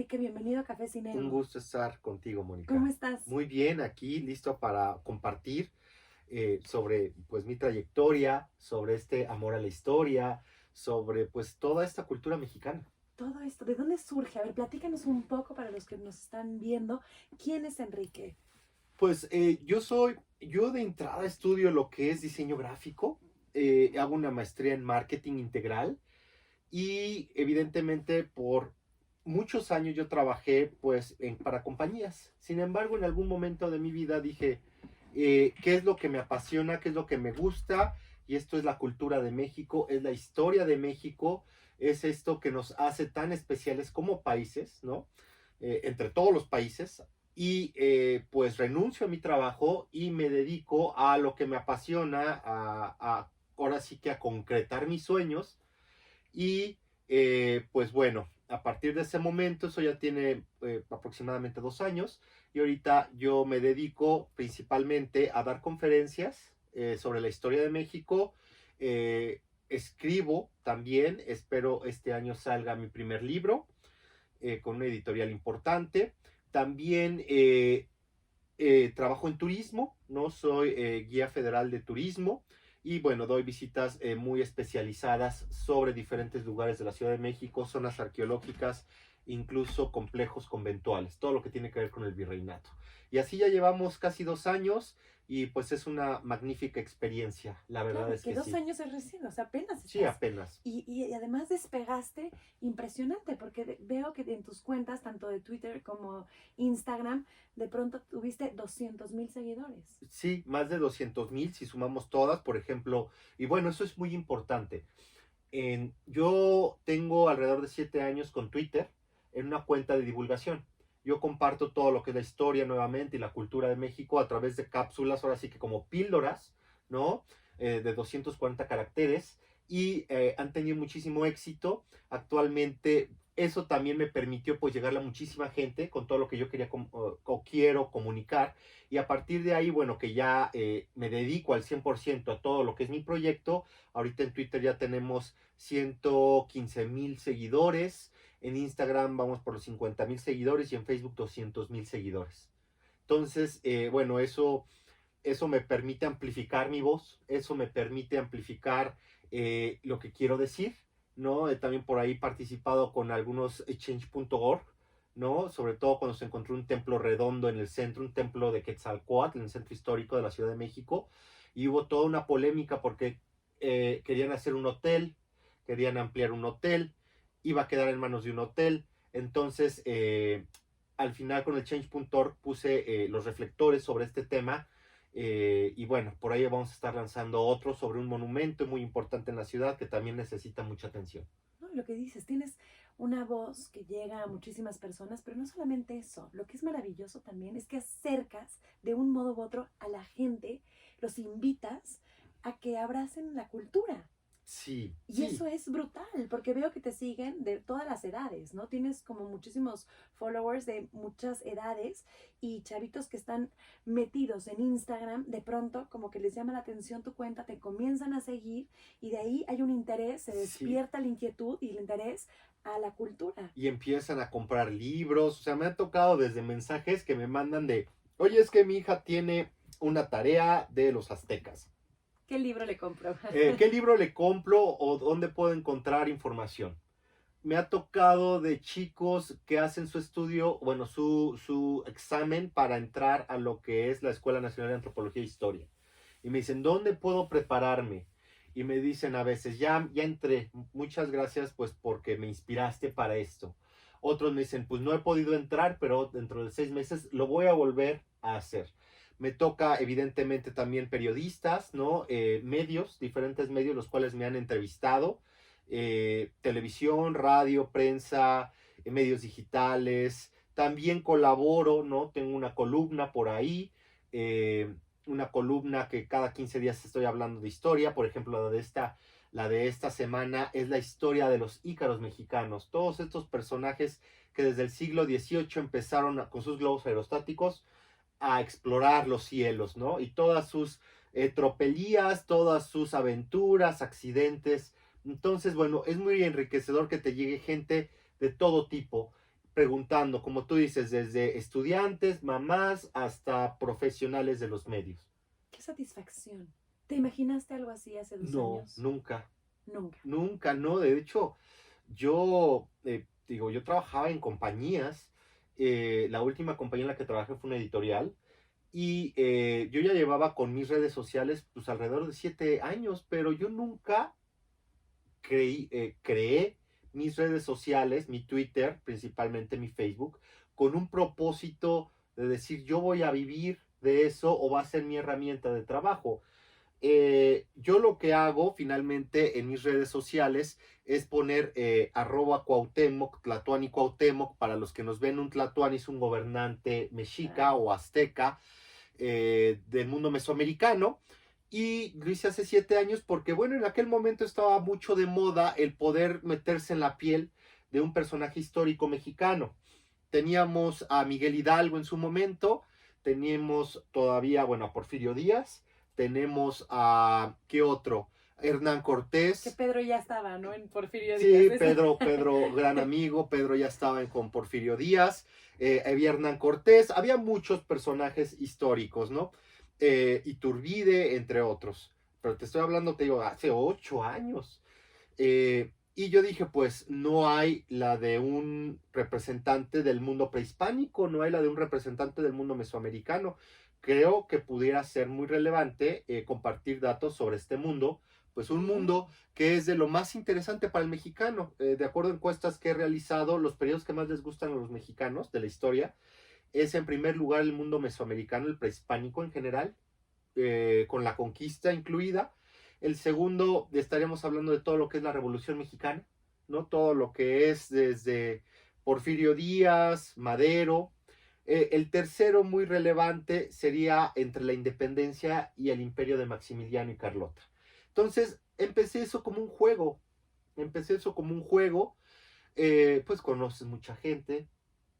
Enrique, bienvenido a Café Sin Un Ego. gusto estar contigo, Mónica. ¿Cómo estás? Muy bien, aquí listo para compartir sobre pues mi trayectoria, sobre este amor a la historia, sobre pues toda esta cultura mexicana. Todo esto, ¿de dónde surge? A ver, platícanos un poco para los que nos están viendo. ¿Quién es Enrique? Pues yo de entrada estudio lo que es diseño gráfico, hago una maestría en marketing integral y evidentemente por muchos años yo trabajé pues para compañías. Sin embargo, en algún momento de mi vida dije, ¿qué es lo que me apasiona? ¿Qué es lo que me gusta? Y esto es la cultura de México, es la historia de México, es esto que nos hace tan especiales como países, ¿no? Entre todos los países. Y pues renuncio a mi trabajo y me dedico a lo que me apasiona, ahora sí que a concretar mis sueños y pues bueno, a partir de ese momento, eso ya tiene aproximadamente 2 años, y ahorita yo me dedico principalmente a dar conferencias sobre la historia de México. Escribo también, espero este año salga mi primer libro con una editorial importante. También trabajo en turismo, ¿no? Soy guía federal de turismo y bueno, doy visitas muy especializadas sobre diferentes lugares de la Ciudad de México, zonas arqueológicas, incluso complejos conventuales, todo lo que tiene que ver con el virreinato. Y así ya llevamos casi 2 años y pues es una magnífica experiencia, la verdad Claro, es que que dos sí. años es recién, o sea, apenas Sí, estás. apenas. Y además despegaste impresionante, porque veo que en tus cuentas, tanto de Twitter como Instagram, de pronto tuviste 200,000 seguidores. Sí, más de 200,000 si sumamos todas, por ejemplo, y bueno, eso es muy importante. Yo tengo alrededor de 7 años con Twitter en una cuenta de divulgación. Yo comparto todo lo que es la historia nuevamente y la cultura de México a través de cápsulas, ahora sí que como píldoras, ¿no? De 240 caracteres y han tenido muchísimo éxito. Actualmente eso también me permitió pues llegarle a muchísima gente con todo lo que yo quería o quiero comunicar, y a partir de ahí, bueno, que ya me dedico al 100% a todo lo que es mi proyecto. Ahorita en Twitter ya tenemos 115,000 seguidores, en Instagram vamos por los 50,000 seguidores y en Facebook 200,000 seguidores. Entonces, bueno, eso me permite amplificar mi voz, eso me permite amplificar lo que quiero decir, ¿no? También por ahí he participado con algunos change.org, ¿no? Sobre todo cuando se encontró un templo redondo en el centro, un templo de Quetzalcóatl, en el centro histórico de la Ciudad de México, y hubo toda una polémica porque querían hacer un hotel, querían ampliar un hotel, iba a quedar en manos de un hotel, entonces al final con el change.org puse los reflectores sobre este tema. Y bueno, por ahí vamos a estar lanzando otro sobre un monumento muy importante en la ciudad que también necesita mucha atención. ¿No? Lo que dices, tienes una voz que llega a muchísimas personas, pero no solamente eso, lo que es maravilloso también es que acercas de un modo u otro a la gente, los invitas a que abracen la cultura. Sí, Y sí, eso es brutal, porque veo que te siguen de todas las edades, ¿no? Tienes como muchísimos followers de muchas edades y chavitos que están metidos en Instagram, de pronto como que les llama la atención tu cuenta, te comienzan a seguir y de ahí hay un interés, se sí. despierta la inquietud y el interés a la cultura. Y empiezan a comprar libros. O sea, me ha tocado desde mensajes que me mandan de, oye, es que mi hija tiene una tarea de los aztecas. ¿Qué libro le compro? ¿Qué libro le compro o dónde puedo encontrar información? Me ha tocado de chicos que hacen su estudio, bueno, su examen para entrar a lo que es la Escuela Nacional de Antropología e Historia. Y me dicen, ¿dónde puedo prepararme? Y me dicen a veces, ya entré, muchas gracias pues porque me inspiraste para esto. Otros me dicen, pues no he podido entrar, pero dentro de 6 meses lo voy a volver a hacer. Me toca evidentemente también periodistas, ¿no? Medios, diferentes medios los cuales me han entrevistado, televisión, radio, prensa, medios digitales. También colaboro, ¿no? Tengo una columna por ahí, una columna que cada 15 días estoy hablando de historia. Por ejemplo, la de esta semana es la historia de los ícaros mexicanos. Todos estos personajes que desde el siglo XVIII empezaron con sus globos aerostáticos a explorar los cielos, ¿no? Y todas sus tropelías, todas sus aventuras, accidentes. Entonces, bueno, es muy enriquecedor que te llegue gente de todo tipo. preguntando, como tú dices, desde estudiantes, mamás, hasta profesionales de los medios. Qué satisfacción. ¿Te imaginaste algo así hace 2 años? Nunca, Nunca. nunca, no. De hecho, yo, yo trabajaba en compañías. La última compañía en la que trabajé fue una editorial. Y yo ya llevaba con mis redes sociales pues alrededor de 7 años, pero yo nunca creé mis redes sociales, mi Twitter, principalmente mi Facebook, con un propósito de decir yo voy a vivir de eso o va a ser mi herramienta de trabajo. Yo lo que hago finalmente en mis redes sociales es poner @Cuauhtémoc, Tlatuani Cuauhtémoc, para los que nos ven, un Tlatuani es un gobernante mexica o azteca del mundo mesoamericano. Y lo hice hace 7 años porque, bueno, en aquel momento estaba mucho de moda el poder meterse en la piel de un personaje histórico mexicano. Teníamos a Miguel Hidalgo en su momento, teníamos todavía, bueno, a Porfirio Díaz, tenemos a, ¿qué otro? Hernán Cortés. Que Pedro ya estaba, ¿no? En Porfirio Sí, Díaz. Pedro, gran amigo, Pedro ya estaba con Porfirio Díaz, había Hernán Cortés, había muchos personajes históricos, ¿no? Iturbide, entre otros. Pero te estoy hablando, te digo, hace 8 años. Y yo dije, pues no hay la de un representante del mundo prehispánico, no hay la de un representante del mundo mesoamericano. Creo que pudiera ser muy relevante compartir datos sobre este mundo, pues un mundo que es de lo más interesante para el mexicano. De acuerdo a encuestas que he realizado, los periodos que más les gustan a los mexicanos de la historia es en primer lugar el mundo mesoamericano, el prehispánico en general, con la conquista incluida. El segundo, estaríamos hablando de todo lo que es la Revolución Mexicana, ¿no? Todo lo que es desde Porfirio Díaz, Madero. El tercero, muy relevante, sería entre la independencia y el imperio de Maximiliano y Carlota. Entonces, empecé eso como un juego. Pues conoces mucha gente,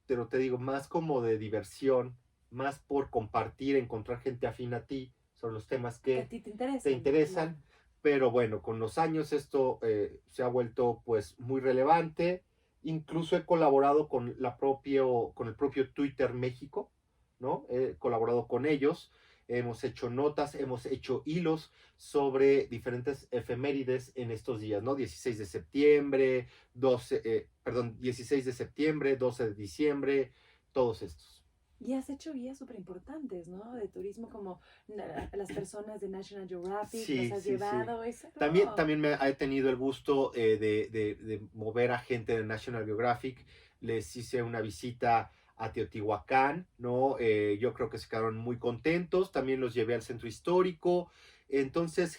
pero te digo, más como de diversión, más por compartir, encontrar gente afín a ti sobre los temas que a ti te te interesan. Claro. Pero bueno, con los años esto se ha vuelto pues muy relevante. Incluso he colaborado con el propio Twitter México, ¿no? He colaborado con ellos. Hemos hecho notas, hemos hecho hilos sobre diferentes efemérides en estos días, ¿no? 16 de septiembre, 16 de septiembre, 12 de diciembre, todos estos. Y has hecho guías súper importantes, ¿no? De turismo, como las personas de National Geographic, Sí, los has sí, llevado. sí. Es También he tenido el gusto de mover a gente de National Geographic. Les hice una visita a Teotihuacán, ¿no? Yo creo que se quedaron muy contentos. También los llevé al centro histórico. Entonces,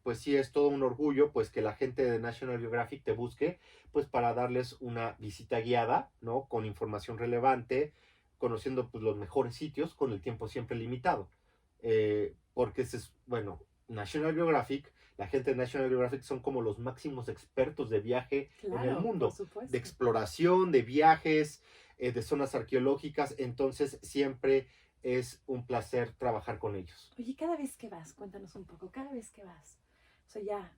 pues sí, es todo un orgullo, pues que la gente de National Geographic te busque, pues para darles una visita guiada, ¿no? Con información relevante, conociendo pues los mejores sitios, con el tiempo siempre limitado. Porque bueno, National Geographic, la gente de National Geographic son como los máximos expertos de viaje en el mundo, de exploración, de viajes, de zonas arqueológicas. Entonces siempre es un placer trabajar con ellos. Oye, cada vez que vas, cuéntanos un poco, cada vez que vas, o sea, ya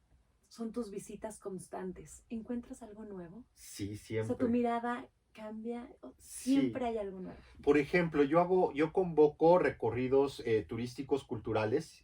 son tus visitas constantes, ¿encuentras algo nuevo? Sí, siempre. O sea, tu mirada cambia, siempre hay algo nuevo. Por ejemplo, yo convoco recorridos turísticos culturales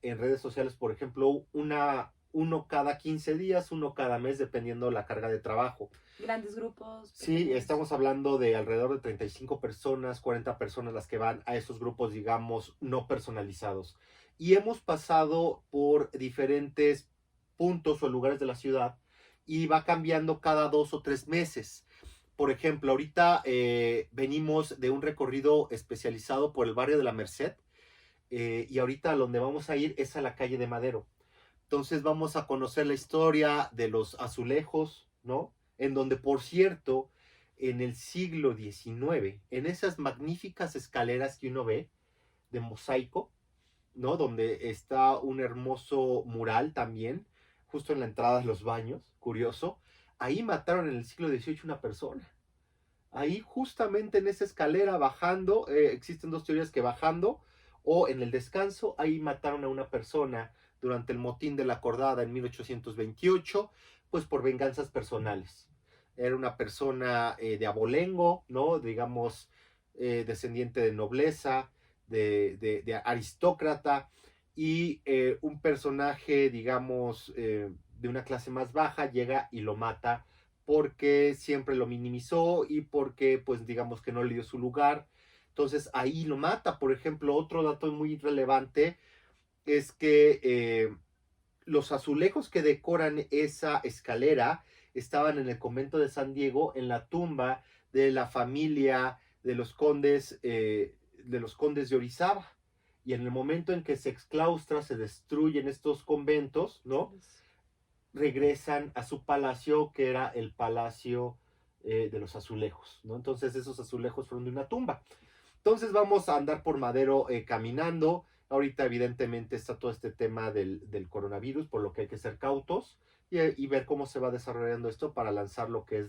en redes sociales, por ejemplo, uno cada 15 días, uno cada mes, dependiendo la carga de trabajo. ¿Grandes grupos? Sí, estamos hablando de alrededor de 35 personas, 40 personas las que van a esos grupos, digamos, no personalizados. Y hemos pasado por diferentes puntos o lugares de la ciudad y va cambiando cada 2 o 3 meses. Por ejemplo, ahorita venimos de un recorrido especializado por el barrio de la Merced y ahorita a donde vamos a ir es a la calle de Madero. Entonces vamos a conocer la historia de los azulejos, ¿no? En donde, por cierto, en el siglo XIX, en esas magníficas escaleras que uno ve de mosaico, ¿no? Donde está un hermoso mural también, justo en la entrada de los baños, curioso. Ahí mataron en el siglo XVIII una persona. Ahí justamente en esa escalera bajando, existen dos teorías, que bajando o en el descanso, ahí mataron a una persona durante el motín de la Acordada en 1828, pues por venganzas personales. era una persona de abolengo, ¿no? Digamos, descendiente de nobleza, de aristócrata, y un personaje, digamos, de una clase más baja llega y lo mata porque siempre lo minimizó y porque, pues, digamos que no le dio su lugar. Entonces ahí lo mata. Por ejemplo, otro dato muy relevante es que los azulejos que decoran esa escalera estaban en el convento de San Diego, en la tumba de la familia de los condes de Orizaba. Y en el momento en que se exclaustra, se destruyen estos conventos, ¿no? Regresan a su palacio, que era el palacio de los azulejos, ¿no? Entonces esos azulejos fueron de una tumba. Entonces vamos a andar por Madero caminando. Ahorita evidentemente está todo este tema del coronavirus, por lo que hay que ser cautos y ver cómo se va desarrollando esto para lanzar lo que es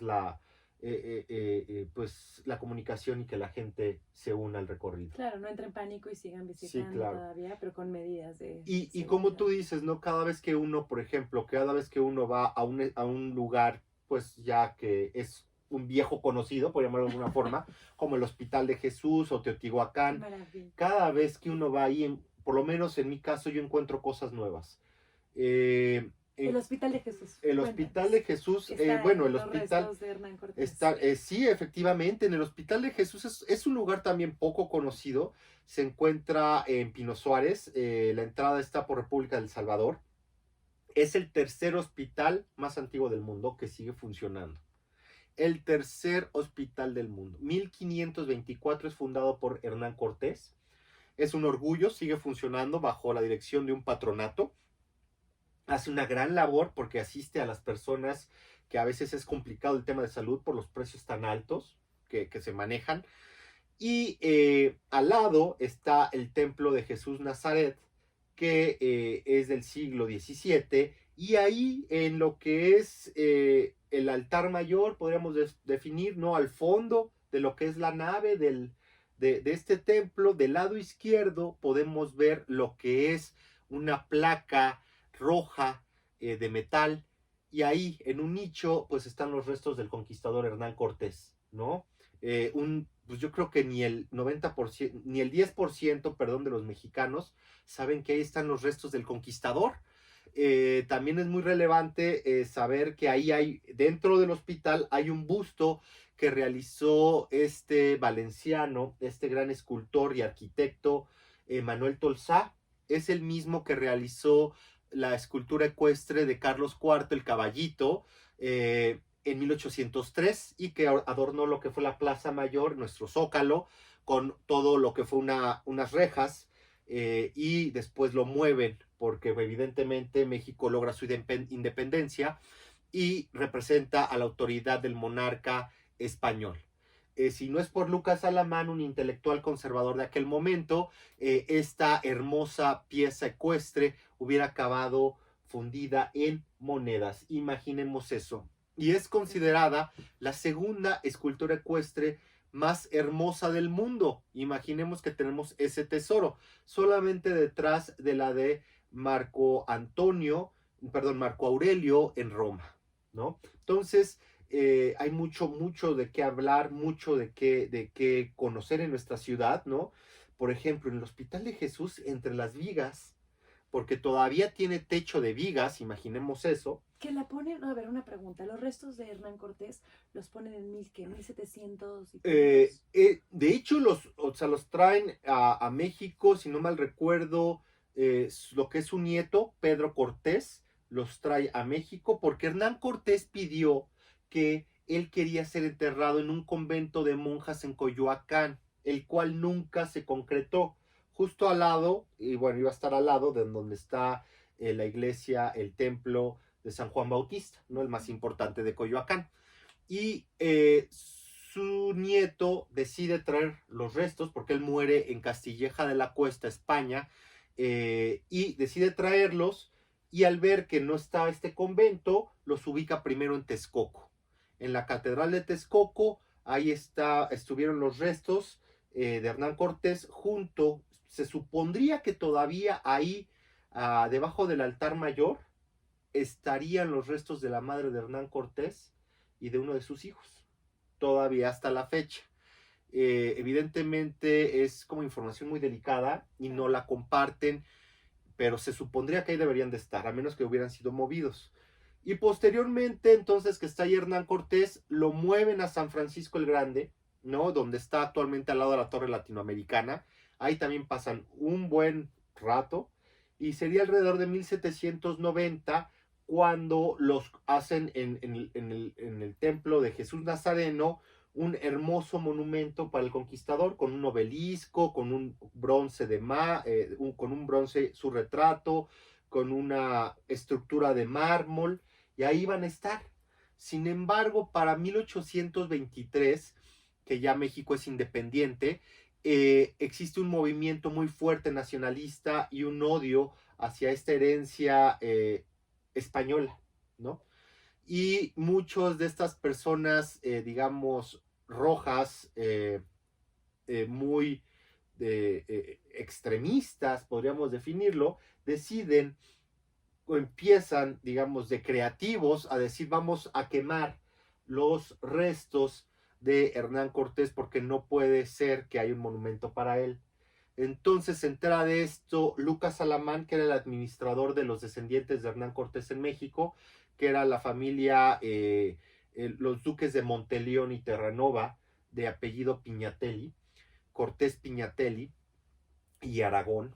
pues, la comunicación y que la gente se una al recorrido. Claro, no entre en pánico y sigan Sí, visitando claro. todavía, pero con medidas de Y como tú dices, ¿no? Cada vez que uno, por ejemplo, cada vez que uno va a un lugar, pues ya que es un viejo conocido, por llamarlo de alguna forma, como el Hospital de Jesús o Teotihuacán, cada vez que uno va ahí, por lo menos en mi caso, yo encuentro cosas nuevas. El Hospital de Jesús. El Hospital de Jesús, bueno, el hospital está, sí, efectivamente, en el Hospital de Jesús es un lugar también poco conocido. Se encuentra en Pino Suárez, la entrada está por República del Salvador. Es el tercer hospital más antiguo del mundo que sigue funcionando. El tercer hospital del mundo. 1524 es fundado por Hernán Cortés. Es un orgullo, sigue funcionando bajo la dirección de un patronato. Hace una gran labor porque asiste a las personas que a veces es complicado el tema de salud por los precios tan altos que se manejan. Y al lado está el templo de Jesús Nazaret, que es del siglo XVII, y ahí en lo que es el altar mayor, podríamos definir, ¿no? Al fondo de lo que es la nave de este templo, del lado izquierdo podemos ver lo que es una placa roja de metal, y ahí en un nicho pues están los restos del conquistador Hernán Cortés, ¿no? Pues yo creo que ni el 90%, ni el 10%, perdón, de los mexicanos saben que ahí están los restos del conquistador. También es muy relevante saber que ahí hay, dentro del hospital, hay un busto que realizó este valenciano, este gran escultor y arquitecto Manuel Tolsá. Es el mismo que realizó la escultura ecuestre de Carlos IV, el caballito, en 1803, y que adornó lo que fue la Plaza Mayor, nuestro Zócalo, con todo lo que fue unas rejas, y después lo mueven, porque evidentemente México logra su independencia y representa a la autoridad del monarca español. Si no es por Lucas Alamán, un intelectual conservador de aquel momento, esta hermosa pieza ecuestre hubiera acabado fundida en monedas. Imaginemos eso. Y es considerada la segunda escultura ecuestre más hermosa del mundo. Imaginemos que tenemos ese tesoro, solamente detrás de la de Marco Aurelio en Roma, ¿no? Entonces, hay mucho de qué hablar, mucho de qué conocer en nuestra ciudad, ¿no? Por ejemplo, en el Hospital de Jesús, entre las vigas, porque todavía tiene techo de vigas, imaginemos eso. Que la ponen, a ver, una pregunta, los restos de Hernán Cortés los ponen en 1700 y de hecho, los traen a México, si no mal recuerdo, lo que es su nieto, Pedro Cortés, los trae a México, porque Hernán Cortés pidió que él quería ser enterrado en un convento de monjas en Coyoacán, el cual nunca se concretó. Justo al lado, y bueno, iba a estar al lado de donde está la iglesia, el templo de San Juan Bautista, ¿no? El más importante de Coyoacán. Y su nieto decide traer los restos, porque él muere en Castilleja de la Cuesta, España, y decide traerlos, y al ver que no está este convento, los ubica primero en Texcoco. En la Catedral de Texcoco, ahí estuvieron los restos de Hernán Cortés junto. Se supondría que todavía ahí, debajo del altar mayor, estarían los restos de la madre de Hernán Cortés, y de uno de sus hijos, todavía hasta la fecha. Evidentemente es como información muy delicada y no la comparten, pero se supondría que ahí deberían de estar, a menos que hubieran sido movidos. Y posteriormente, entonces, que está ahí Hernán Cortés, lo mueven a San Francisco el Grande, ¿no? Donde está actualmente al lado de la Torre Latinoamericana. Ahí también pasan un buen rato. Y sería alrededor de 1790 cuando los hacen en el templo de Jesús Nazareno un hermoso monumento para el conquistador, con un obelisco, con un bronce con un bronce su retrato, con una estructura de mármol, y ahí van a estar. Sin embargo, para 1823, que ya México es independiente, existe un movimiento muy fuerte nacionalista y un odio hacia esta herencia española, ¿no? Y muchos de estas personas, digamos, rojas, muy extremistas, podríamos definirlo, deciden o empiezan, digamos, de creativos a decir vamos a quemar los restos de Hernán Cortés porque no puede ser que haya un monumento para él. Entonces se entera de esto Lucas Alamán, que era el administrador de los descendientes de Hernán Cortés en México, que era la familia, los duques de Monteleón y Terranova, de apellido Piñatelli, Cortés Piñatelli y Aragón.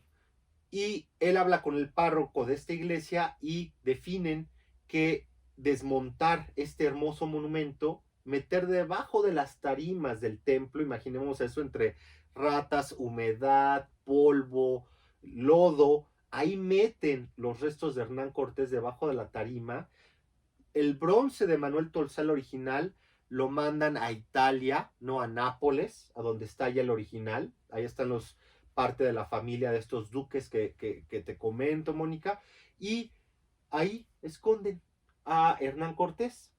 Y él habla con el párroco de esta iglesia y definen que desmontar este hermoso monumento, meter debajo de las tarimas del templo, imaginemos eso, entre ratas, humedad, polvo, lodo, ahí meten los restos de Hernán Cortés debajo de la tarima. El bronce de Manuel Tolsal original lo mandan a Italia, no a Nápoles, a donde está ya el original. Ahí están parte de la familia de estos duques que te comento, Mónica, y ahí esconden a Hernán Cortés.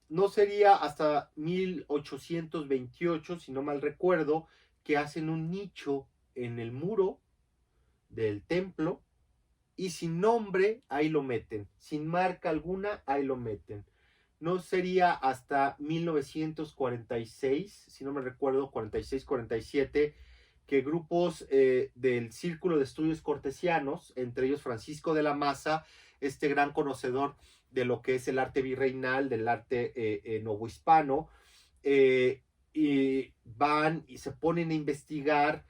No sería hasta 1828, si no mal recuerdo, que hacen un nicho en el muro del templo y sin nombre ahí lo meten, sin marca alguna ahí lo meten. No sería hasta 1946, si no me recuerdo, 46, 47, que grupos del Círculo de Estudios Cortesianos, entre ellos Francisco de la Maza, este gran conocedor de lo que es el arte virreinal, del arte novohispano, y van y se ponen a investigar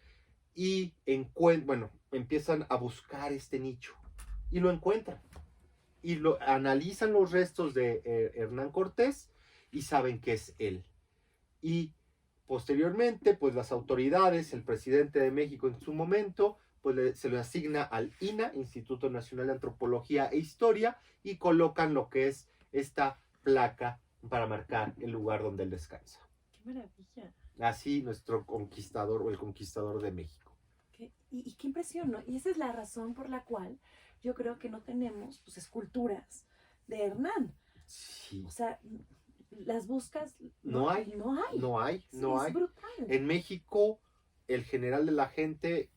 y empiezan a buscar este nicho y lo encuentran y analizan los restos de Hernán Cortés y saben que es él. Y posteriormente, pues las autoridades, el presidente de México en su momento, pues se le asigna al INA, Instituto Nacional de Antropología e Historia, y colocan lo que es esta placa para marcar el lugar donde él descansa. ¡Qué maravilla! Así nuestro conquistador o el conquistador de México. Y qué impresión, ¿no? Y esa es la razón por la cual yo creo que no tenemos pues, esculturas de Hernán. Sí. O sea, las buscas. No hay. Sí, es brutal. En México, el general de la gente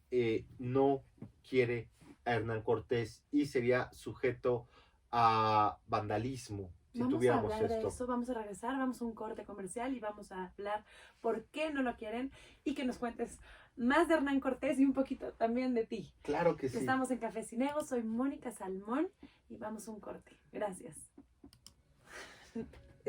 no quiere a Hernán Cortés y sería sujeto a vandalismo si vamos tuviéramos a hablar esto. de eso, vamos a regresar, vamos a un corte comercial y vamos a hablar por qué no lo quieren y que nos cuentes más de Hernán Cortés y un poquito también de ti. Claro que sí. Estamos en Café Cinego, soy Mónica Salmón y vamos a un corte. Gracias.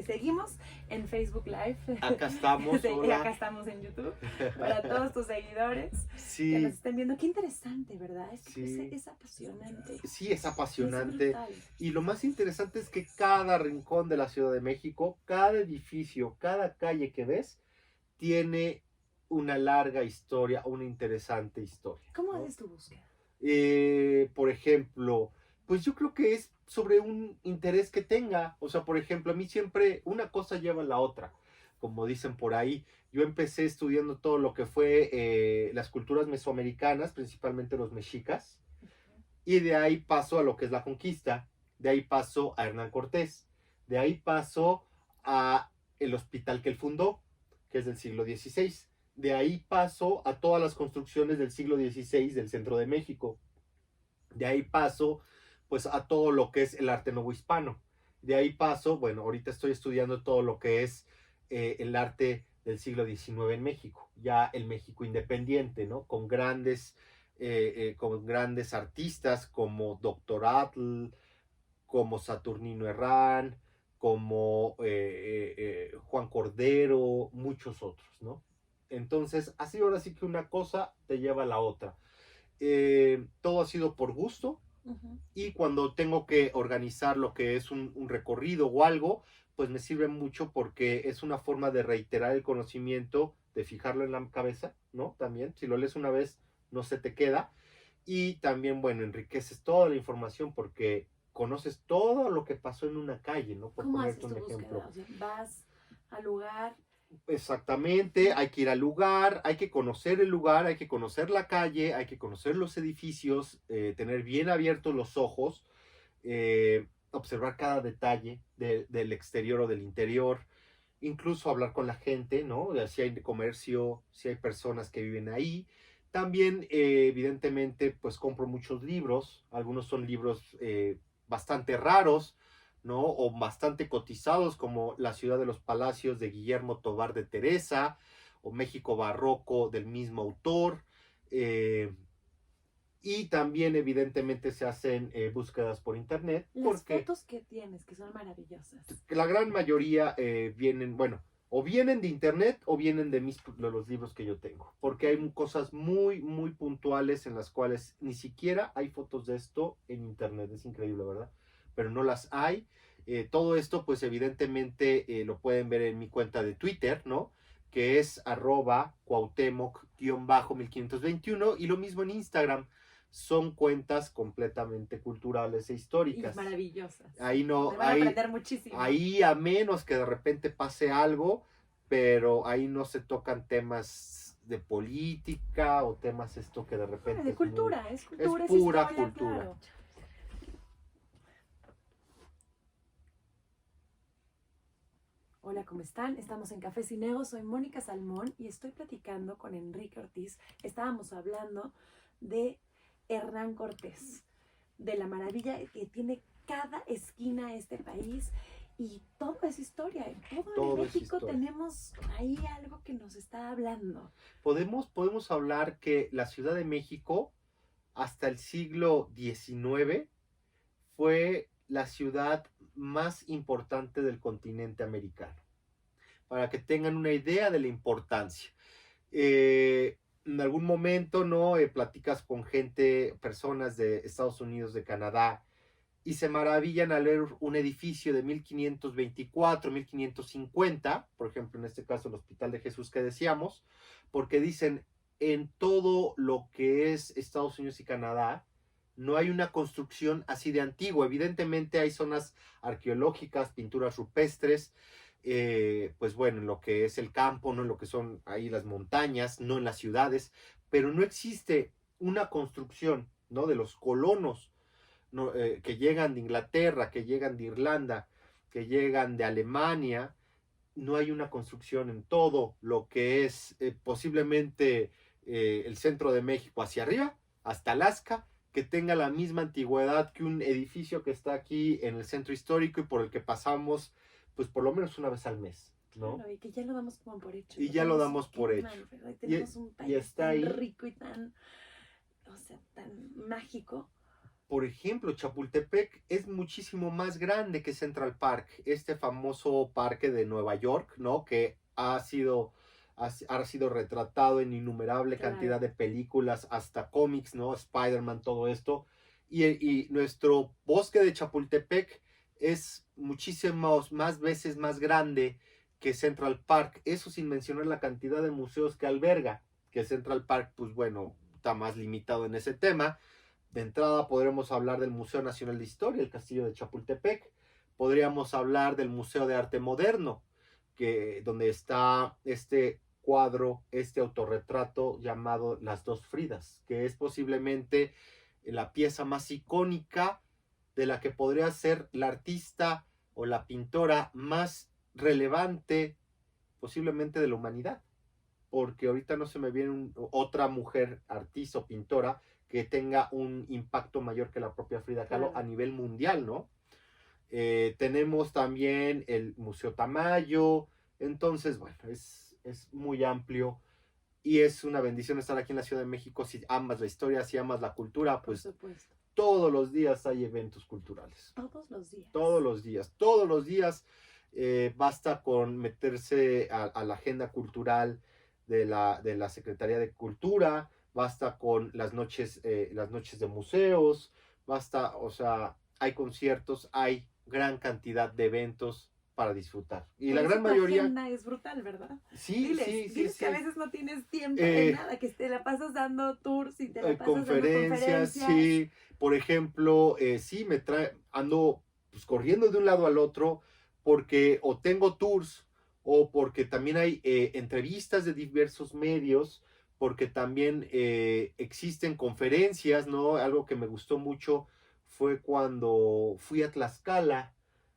Seguimos en Facebook Live. Acá estamos. Y acá estamos en YouTube. Para todos tus seguidores sí. que nos estén viendo. Qué interesante, ¿verdad? Es que sí. es apasionante. Sí, es apasionante. Es y lo más interesante es que cada rincón de la Ciudad de México, cada edificio, cada calle que ves, tiene una larga historia, una interesante historia. ¿Cómo ¿no? haces tu búsqueda? Por ejemplo, pues yo creo que es sobre un interés que tenga. O sea, por ejemplo, a mí siempre una cosa lleva a la otra, como dicen por ahí. Yo empecé estudiando todo lo que fue las culturas mesoamericanas, principalmente los mexicas, y de ahí paso a lo que es la conquista, de ahí paso a Hernán Cortés, de ahí paso a el hospital que él fundó, que es del siglo XVI, de ahí paso a todas las construcciones del siglo XVI del centro de México, de ahí paso pues a todo lo que es el arte novohispano. De ahí paso, bueno, ahorita estoy estudiando todo lo que es el arte del siglo XIX en México, ya el México independiente, ¿no? Con grandes artistas como Doctor Atl, como Saturnino Herrán, como Juan Cordero, muchos otros, ¿no? Entonces, así ahora sí que una cosa te lleva a la otra. Todo ha sido por gusto, y cuando tengo que organizar lo que es un recorrido o algo, pues me sirve mucho porque es una forma de reiterar el conocimiento, de fijarlo en la cabeza, ¿no? También, si lo lees una vez, no se te queda. Y también, bueno, enriqueces toda la información porque conoces todo lo que pasó en una calle, ¿no? Por ¿Cómo haces ponerte tu un ejemplo. búsqueda? O sea, vas al lugar. Exactamente, hay que ir al lugar, hay que conocer el lugar, hay que conocer la calle, hay que conocer los edificios, tener bien abiertos los ojos, observar cada detalle del exterior o del interior, incluso hablar con la gente, ¿no? Si hay comercio, si hay personas que viven ahí. También, evidentemente, pues compro muchos libros, algunos son libros bastante raros, ¿no? O bastante cotizados, como La ciudad de los palacios de Guillermo Tovar de Teresa, o México Barroco del mismo autor. Y también, evidentemente, se hacen búsquedas por internet, Las porque fotos que tienes, que son maravillosas. la gran mayoría vienen, bueno, o vienen de internet o vienen de los libros que yo tengo, porque hay cosas muy, muy puntuales en las cuales ni siquiera hay fotos de esto en internet, es increíble, ¿verdad? Pero no las hay. Todo esto, pues evidentemente lo pueden ver en mi cuenta de Twitter, ¿no? Que es @cuauhtémoc_1521, y lo mismo en Instagram. Son cuentas completamente culturales e Y históricas. maravillosas. Ahí no, Me van a aprender muchísimo. ahí a menos que de repente pase algo, pero ahí no se tocan temas de política o temas esto que de repente De cultura, es cultura, es es pura historia, cultura. claro. Hola, ¿cómo están? Estamos en Café Cinego, soy Mónica Salmón y estoy platicando con Enrique Ortiz. Estábamos hablando de Hernán Cortés, de la maravilla que tiene cada esquina este país, y todo es historia. Todo en México tenemos ahí algo que nos está hablando. Podemos hablar que la Ciudad de México hasta el siglo XIX fue la ciudad más importante del continente americano, para que tengan una idea de la importancia. En algún momento, ¿no? Platicas con gente, personas de Estados Unidos, de Canadá, y se maravillan al ver un edificio de 1524, 1550, por ejemplo, en este caso el Hospital de Jesús que decíamos, porque dicen, en todo lo que es Estados Unidos y Canadá, no hay una construcción así de antigua. Evidentemente hay zonas arqueológicas, pinturas rupestres, pues bueno, en lo que es el campo, no en lo que son ahí las montañas, no en las ciudades, pero no existe una construcción, ¿no? De los colonos, ¿no? Que llegan de Inglaterra, que llegan de Irlanda, que llegan de Alemania. No hay una construcción en todo lo que es posiblemente el centro de México hacia arriba, hasta Alaska, que tenga la misma antigüedad que un edificio que está aquí en el centro histórico y por el que pasamos, pues por lo menos una vez al mes, ¿no? Claro, y que ya lo damos como por hecho. Y ya lo damos por hecho. Mal, tenemos un país está tan ahí rico y tan, o sea, tan mágico. Por ejemplo, Chapultepec es muchísimo más grande que Central Park, este famoso parque de Nueva York, ¿no? Que ha sido retratado en innumerable cantidad de películas, hasta cómics, ¿no? Spider-Man, todo esto. Y nuestro bosque de Chapultepec es muchísimas más veces más grande que Central Park. Eso sin mencionar la cantidad de museos que alberga, que Central Park, pues bueno, está más limitado en ese tema. De entrada podremos hablar del Museo Nacional de Historia, el Castillo de Chapultepec. Podríamos hablar del Museo de Arte Moderno, donde está este cuadro, este autorretrato llamado Las dos Fridas, que es posiblemente la pieza más icónica de la que podría ser la artista o la pintora más relevante posiblemente de la humanidad, porque ahorita no se me viene otra mujer artista o pintora que tenga un impacto mayor que la propia Frida Kahlo a nivel mundial, ¿no? Tenemos también el Museo Tamayo. Entonces, bueno, es muy amplio y es una bendición estar aquí en la Ciudad de México. Si amas la historia, si amas la cultura, Por pues supuesto. todos los días hay eventos culturales. Todos los días. Todos los días, todos los días. Basta con meterse a la agenda cultural de la Secretaría de Cultura, basta con las noches de museos, basta, o sea, hay conciertos, hay gran cantidad de eventos para disfrutar. Y Por la eso gran tu mayoría... agenda es brutal, ¿verdad? Sí, Diles, sí, sí, diles que a sí. veces no tienes tiempo de Eh, nada, que te la pasas dando tours y te la pasas dando Conferencias, conferencias. sí. Por ejemplo, sí, ando pues, corriendo de un lado al otro porque o tengo tours o porque también hay entrevistas de diversos medios, porque también existen conferencias, ¿no? Algo que me gustó mucho fue cuando fui a Tlaxcala,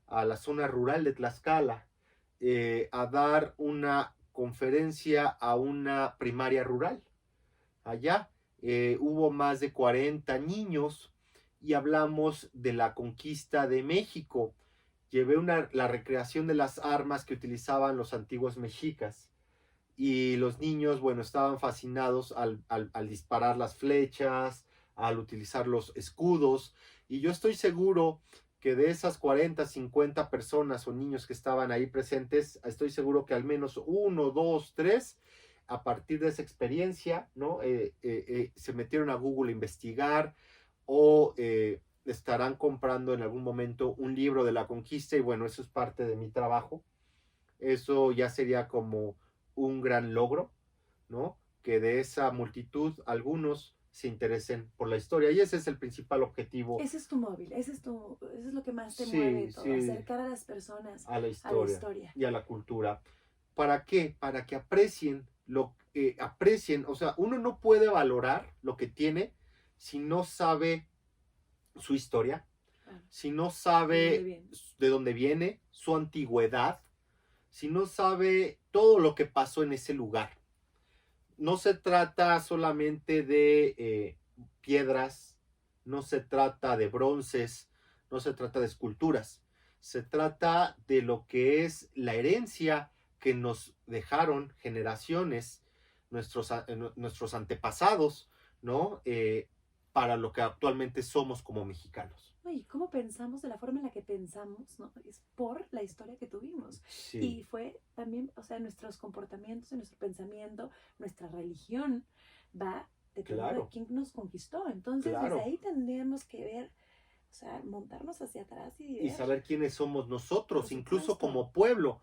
a la zona rural de Tlaxcala, a dar una conferencia a una primaria rural. Allá hubo más de 40 niños y hablamos de la conquista de México. Llevé la recreación de las armas que utilizaban los antiguos mexicas y los niños, bueno, estaban fascinados al disparar las flechas, al utilizar los escudos, y yo estoy seguro que de esas 40, 50 personas o niños que estaban ahí presentes, estoy seguro que al menos uno, dos, tres, a partir de esa experiencia, ¿no? Se metieron a Google a investigar o estarán comprando en algún momento un libro de la conquista y bueno, eso es parte de mi trabajo. Eso ya sería como un gran logro, ¿no? Que de esa multitud algunos se interesen por la historia y ese es el principal objetivo. Ese es tu móvil, eso es lo que más te mueve Sí, todo, sí, acercar a las personas a la a la historia historia. y a la cultura. ¿Para qué? Para que aprecien lo que aprecien, o sea, uno no puede valorar lo que tiene si no sabe su historia, Claro. si no ¿De dónde sabe viene? de dónde viene, su antigüedad, si no sabe todo lo que pasó en ese lugar. No se trata solamente de piedras, no se trata de bronces, no se trata de esculturas, se trata de lo que es la herencia que nos dejaron generaciones, nuestros antepasados, ¿no? Para lo que actualmente somos como mexicanos. Y cómo pensamos, de la forma en la que pensamos, ¿no? Es por la historia que tuvimos. Sí. Y fue también, o sea, nuestros comportamientos, nuestro pensamiento, nuestra religión va dependiendo de quién nos conquistó. Entonces, desde ahí tendríamos que ver, o sea, montarnos hacia atrás y saber quiénes somos nosotros, por incluso supuesto, como pueblo.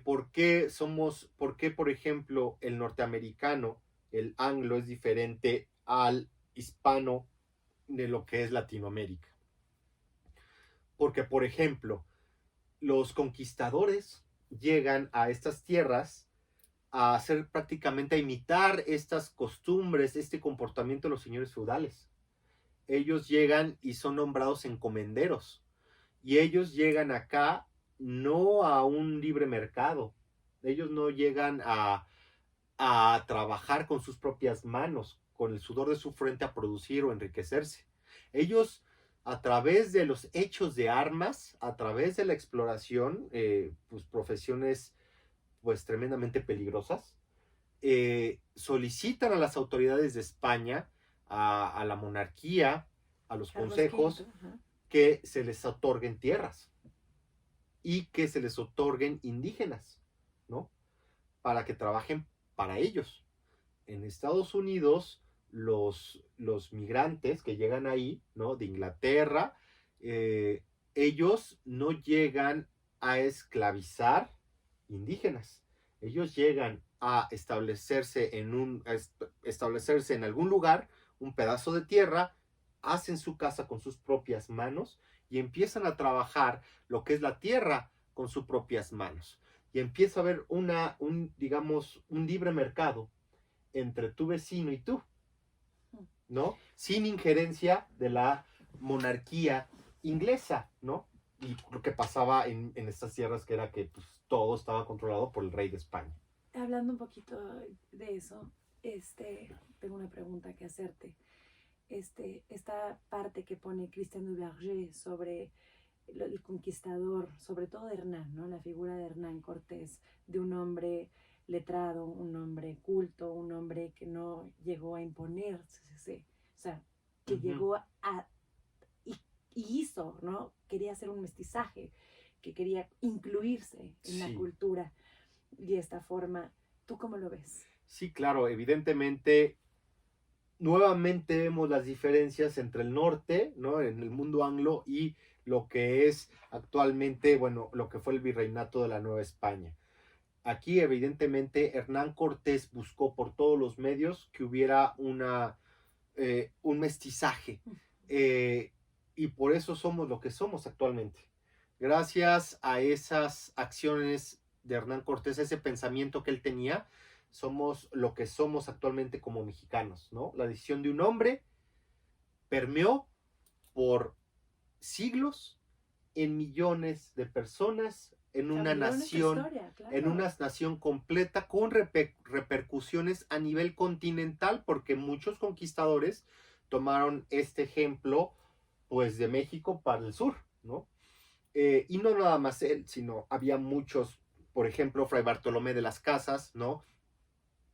¿Por qué, por ejemplo, el norteamericano, el anglo, es diferente al hispano de lo que es Latinoamérica? Porque, por ejemplo, los conquistadores llegan a estas tierras a hacer prácticamente, a imitar estas costumbres, este comportamiento de los señores feudales. Ellos llegan y son nombrados encomenderos. Y ellos llegan acá no a un libre mercado. Ellos no llegan a trabajar con sus propias manos, con el sudor de su frente a producir o enriquecerse. Ellos, a través de los hechos de armas, a través de la exploración, pues profesiones pues tremendamente peligrosas, solicitan a las autoridades de España, a la monarquía, a los Carlos consejos, V, que se les otorguen tierras y que se les otorguen indígenas, ¿no? Para que trabajen para ellos. En Estados Unidos, los migrantes que llegan ahí, ¿no? De Inglaterra, ellos no llegan a esclavizar indígenas. Ellos llegan a establecerse establecerse en algún lugar, un pedazo de tierra, hacen su casa con sus propias manos y empiezan a trabajar lo que es la tierra con sus propias manos. Y empieza a haber digamos, un libre mercado entre tu vecino y tú, ¿no? Sin injerencia de la monarquía inglesa, ¿no? Y lo que pasaba en estas tierras que era que pues, todo estaba controlado por el rey de España. Hablando un poquito de eso, tengo una pregunta que hacerte. Esta parte que pone Christian Duverger sobre el conquistador, sobre todo de Hernán, ¿no? La figura de Hernán Cortés, de un hombre letrado, un hombre culto, un hombre que no llegó a imponerse, o sea, que llegó y hizo, ¿no? Quería hacer un mestizaje, que quería incluirse en la Sí. cultura y de esta forma. ¿Tú cómo lo ves? Sí, claro, evidentemente, nuevamente vemos las diferencias entre el norte, ¿no? En el mundo anglo y lo que es actualmente, bueno, lo que fue el virreinato de la Nueva España. Aquí, evidentemente, Hernán Cortés buscó por todos los medios que hubiera un mestizaje. Y por eso somos lo que somos actualmente. Gracias a esas acciones de Hernán Cortés, ese pensamiento que él tenía, somos lo que somos actualmente como mexicanos, ¿no? La decisión de un hombre permeó por siglos en millones de personas en una nación, historia, claro. en una nación completa con repercusiones a nivel continental, porque muchos conquistadores tomaron este ejemplo, pues, de México para el sur, ¿no? Y no nada más él, sino había muchos, por ejemplo, Fray Bartolomé de las Casas, ¿no?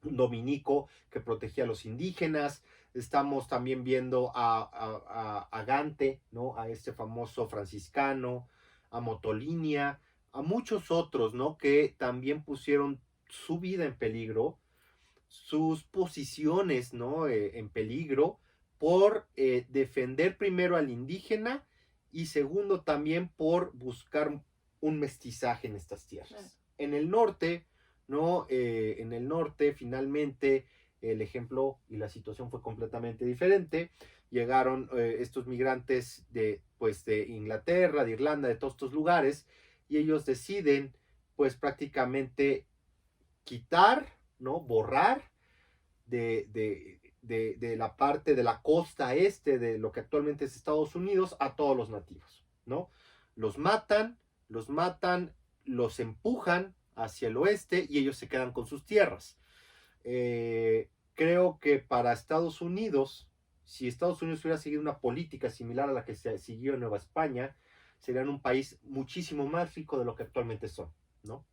Un dominico que protegía a los indígenas. Estamos también viendo a Gante, ¿no? A este famoso franciscano, a Motolinia, a muchos otros, ¿no? Que también pusieron su vida en peligro, sus posiciones, ¿no? En peligro por defender primero al indígena y segundo también por buscar un mestizaje en estas tierras. Claro. En el norte, ¿no? En el norte, finalmente, el ejemplo y la situación fue completamente diferente. Llegaron estos migrantes pues, de Inglaterra, de Irlanda, de todos estos lugares, y ellos deciden, pues, prácticamente quitar, ¿no? Borrar de la parte de la costa este de lo que actualmente es Estados Unidos a todos los nativos, ¿no? Los matan, los empujan hacia el oeste y ellos se quedan con sus tierras. Creo que para Estados Unidos, si Estados Unidos hubiera seguido una política similar a la que se siguió en Nueva España, serían un país muchísimo más rico de lo que actualmente son, ¿no?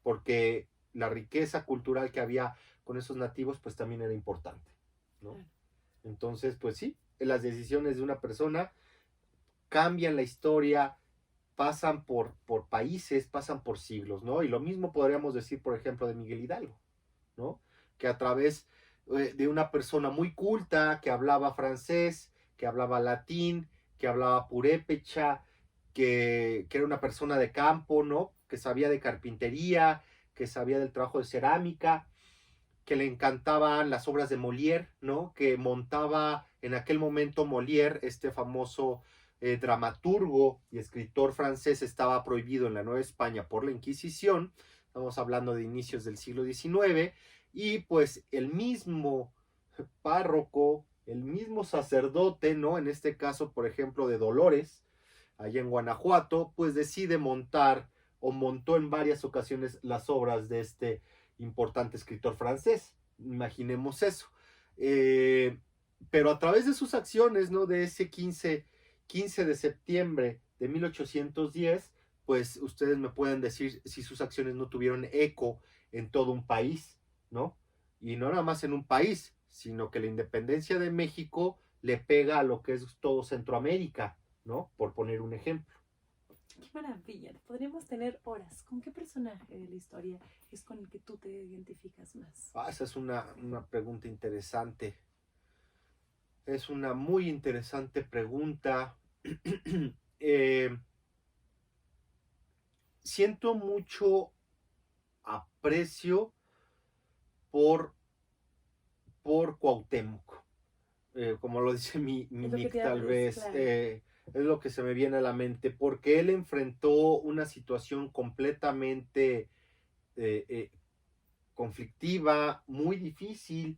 Porque la riqueza cultural que había con esos nativos, pues también era importante, ¿no? Entonces, pues sí, las decisiones de una persona cambian la historia, pasan por países, pasan por siglos, ¿no? Y lo mismo podríamos decir, por ejemplo, de Miguel Hidalgo, ¿no? Que a través de una persona muy culta, que hablaba francés, que hablaba latín, que hablaba purépecha, que era una persona de campo, ¿no? Que sabía de carpintería, que sabía del trabajo de cerámica, que le encantaban las obras de Molière, ¿no? Que montaba en aquel momento Molière, este famoso dramaturgo y escritor francés, estaba prohibido en la Nueva España por la Inquisición. Estamos hablando de inicios del siglo XIX, y pues el mismo párroco, el mismo sacerdote, ¿no? En este caso, por ejemplo, de Dolores, allá en Guanajuato, pues decide montar o montó en varias ocasiones las obras de este importante escritor francés. Imaginemos eso. Pero a través de sus acciones, ¿no? De ese 15 de septiembre de 1810, pues ustedes me pueden decir si sus acciones no tuvieron eco en todo un país, ¿no? Y no nada más en un país, sino que la independencia de México le pega a lo que es todo Centroamérica, ¿no? Por poner un ejemplo. Qué maravilla, podríamos tener horas. ¿Con qué personaje de la historia es con el que tú te identificas más? Esa es una pregunta interesante. Es una muy interesante pregunta. Siento mucho aprecio por Cuauhtémoc. Como lo dice mi nick, tal vez. Claro. Es lo que se me viene a la mente, porque él enfrentó una situación completamente conflictiva, muy difícil,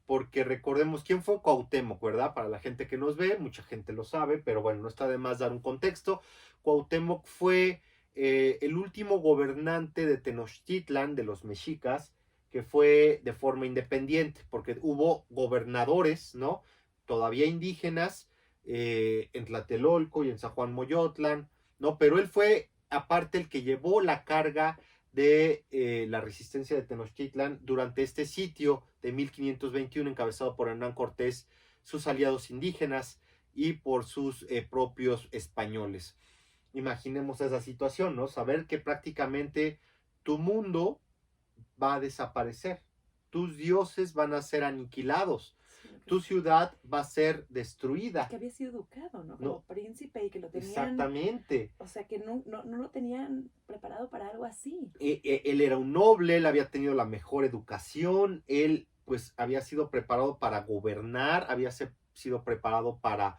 porque recordemos quién fue Cuauhtémoc, ¿verdad? Para la gente que nos ve, mucha gente lo sabe, pero bueno, no está de más dar un contexto. Cuauhtémoc fue el último gobernante de Tenochtitlan, de los mexicas, que fue de forma independiente, porque hubo gobernadores, ¿no? Todavía indígenas, en Tlatelolco y en San Juan Moyotlán, ¿no? Pero él fue, aparte, el que llevó la carga de la resistencia de Tenochtitlan durante este sitio de 1521, encabezado por Hernán Cortés, sus aliados indígenas y por sus propios españoles. Imaginemos esa situación, ¿no? Saber que prácticamente tu mundo va a desaparecer, tus dioses van a ser aniquilados, Sí, tu ciudad va a ser destruida. que había sido educado, ¿no? Como No, príncipe y que lo tenían, exactamente. o sea, que no lo tenían preparado para algo así. Él era un noble, él había tenido la mejor educación, él pues había sido preparado para gobernar, había sido preparado para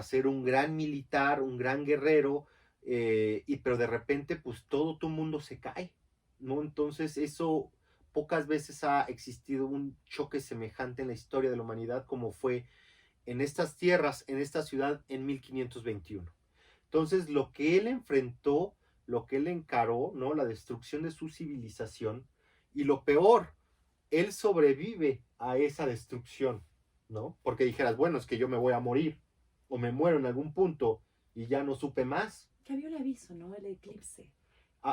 ser un gran militar, un gran guerrero, pero de repente pues todo tu mundo se cae, ¿no? Entonces eso pocas veces ha existido un choque semejante en la historia de la humanidad como fue en estas tierras, en esta ciudad en 1521. Entonces lo que él enfrentó, lo que él encaró, ¿no? La destrucción de su civilización y lo peor, él sobrevive a esa destrucción, ¿no? Porque dijeras, bueno, es que yo me voy a morir o me muero en algún punto y ya no supe más. Que había un aviso, ¿no? El eclipse.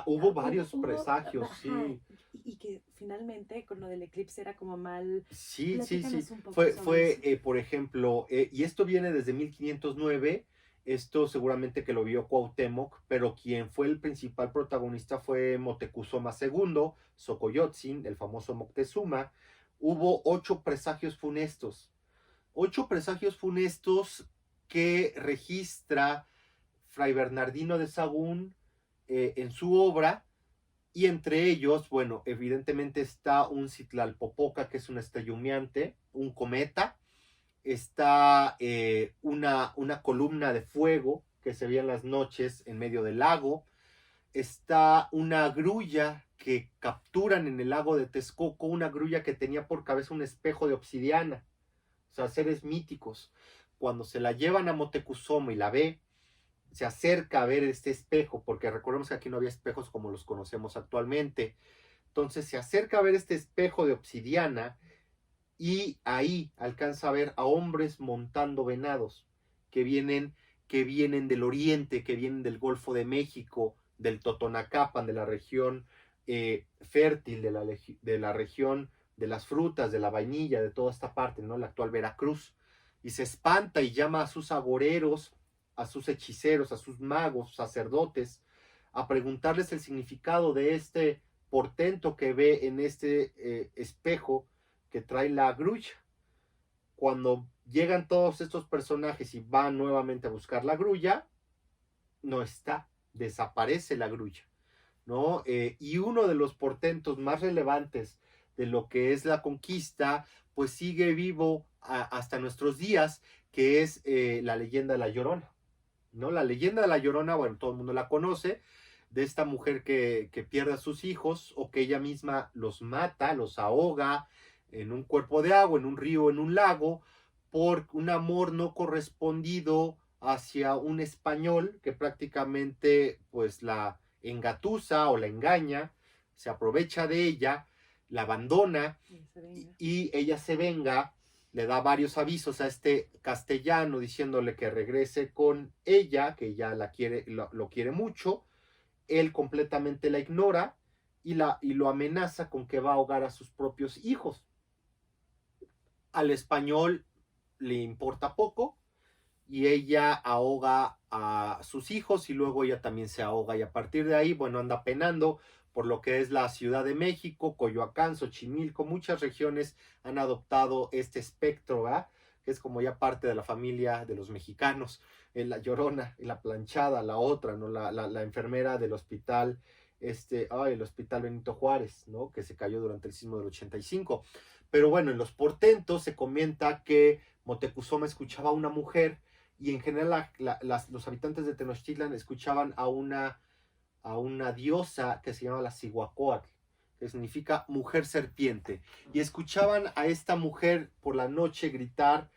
Hubo varios Hubo, presagios, ajá, sí. y que finalmente con lo del eclipse era como mal. Sí, sí, sí. Platícanos un poco sobre eso. Por ejemplo, y esto viene desde 1509, esto seguramente que lo vio Cuauhtémoc, pero quien fue el principal protagonista fue Moctezuma II, Xocoyotzin, el famoso Moctezuma. Hubo 8 presagios funestos que registra Fray Bernardino de Sahagún en su obra, y entre ellos, bueno, evidentemente está un Citlalpopoca, que es una estrella humeante, un cometa, está una columna de fuego que se veía en las noches en medio del lago, está una grulla que capturan en el lago de Texcoco, una grulla que tenía por cabeza un espejo de obsidiana, o sea, seres míticos. Cuando se la llevan a Moctezuma y la ve, se acerca a ver este espejo, porque recordemos que aquí no había espejos como los conocemos actualmente. Entonces se acerca a ver este espejo de obsidiana y ahí alcanza a ver a hombres montando venados que vienen del oriente, que vienen del Golfo de México, del Totonacapan, de la región fértil, de la región de las frutas, de la vainilla, de toda esta parte, ¿no? La actual Veracruz. Y se espanta y llama a sus agoreros, a sus hechiceros, a sus magos, sacerdotes, a preguntarles el significado de este portento que ve en este espejo que trae la grulla. Cuando llegan todos estos personajes y van nuevamente a buscar la grulla, no está, desaparece la grulla, ¿no? Y uno de los portentos más relevantes de lo que es la conquista, pues sigue vivo hasta nuestros días, que es la leyenda de la Llorona, ¿no? La leyenda de la Llorona, bueno, todo el mundo la conoce, de esta mujer que pierde a sus hijos o que ella misma los mata, los ahoga en un cuerpo de agua, en un río, en un lago, por un amor no correspondido hacia un español que prácticamente pues la engatusa o la engaña, se aprovecha de ella, la abandona y ella se venga, le da varios avisos a este castellano diciéndole que regrese con ella, que ella lo quiere mucho. Él completamente la ignora y lo amenaza con que va a ahogar a sus propios hijos. Al español le importa poco y ella ahoga a sus hijos y luego ella también se ahoga, y a partir de ahí, bueno, anda penando por lo que es la Ciudad de México, Coyoacán, Xochimilco. Muchas regiones han adoptado este espectro, ¿verdad? Que es como ya parte de la familia de los mexicanos. La Llorona, la Planchada, la otra, ¿no? La enfermera del hospital, el hospital Benito Juárez, ¿no? Que se cayó durante el sismo del 85. Pero bueno, en los portentos se comenta que Moctezuma escuchaba a una mujer, y en general los habitantes de Tenochtitlan escuchaban a una diosa que se llama la Cihuacóatl, que significa mujer serpiente, y escuchaban a esta mujer por la noche gritar,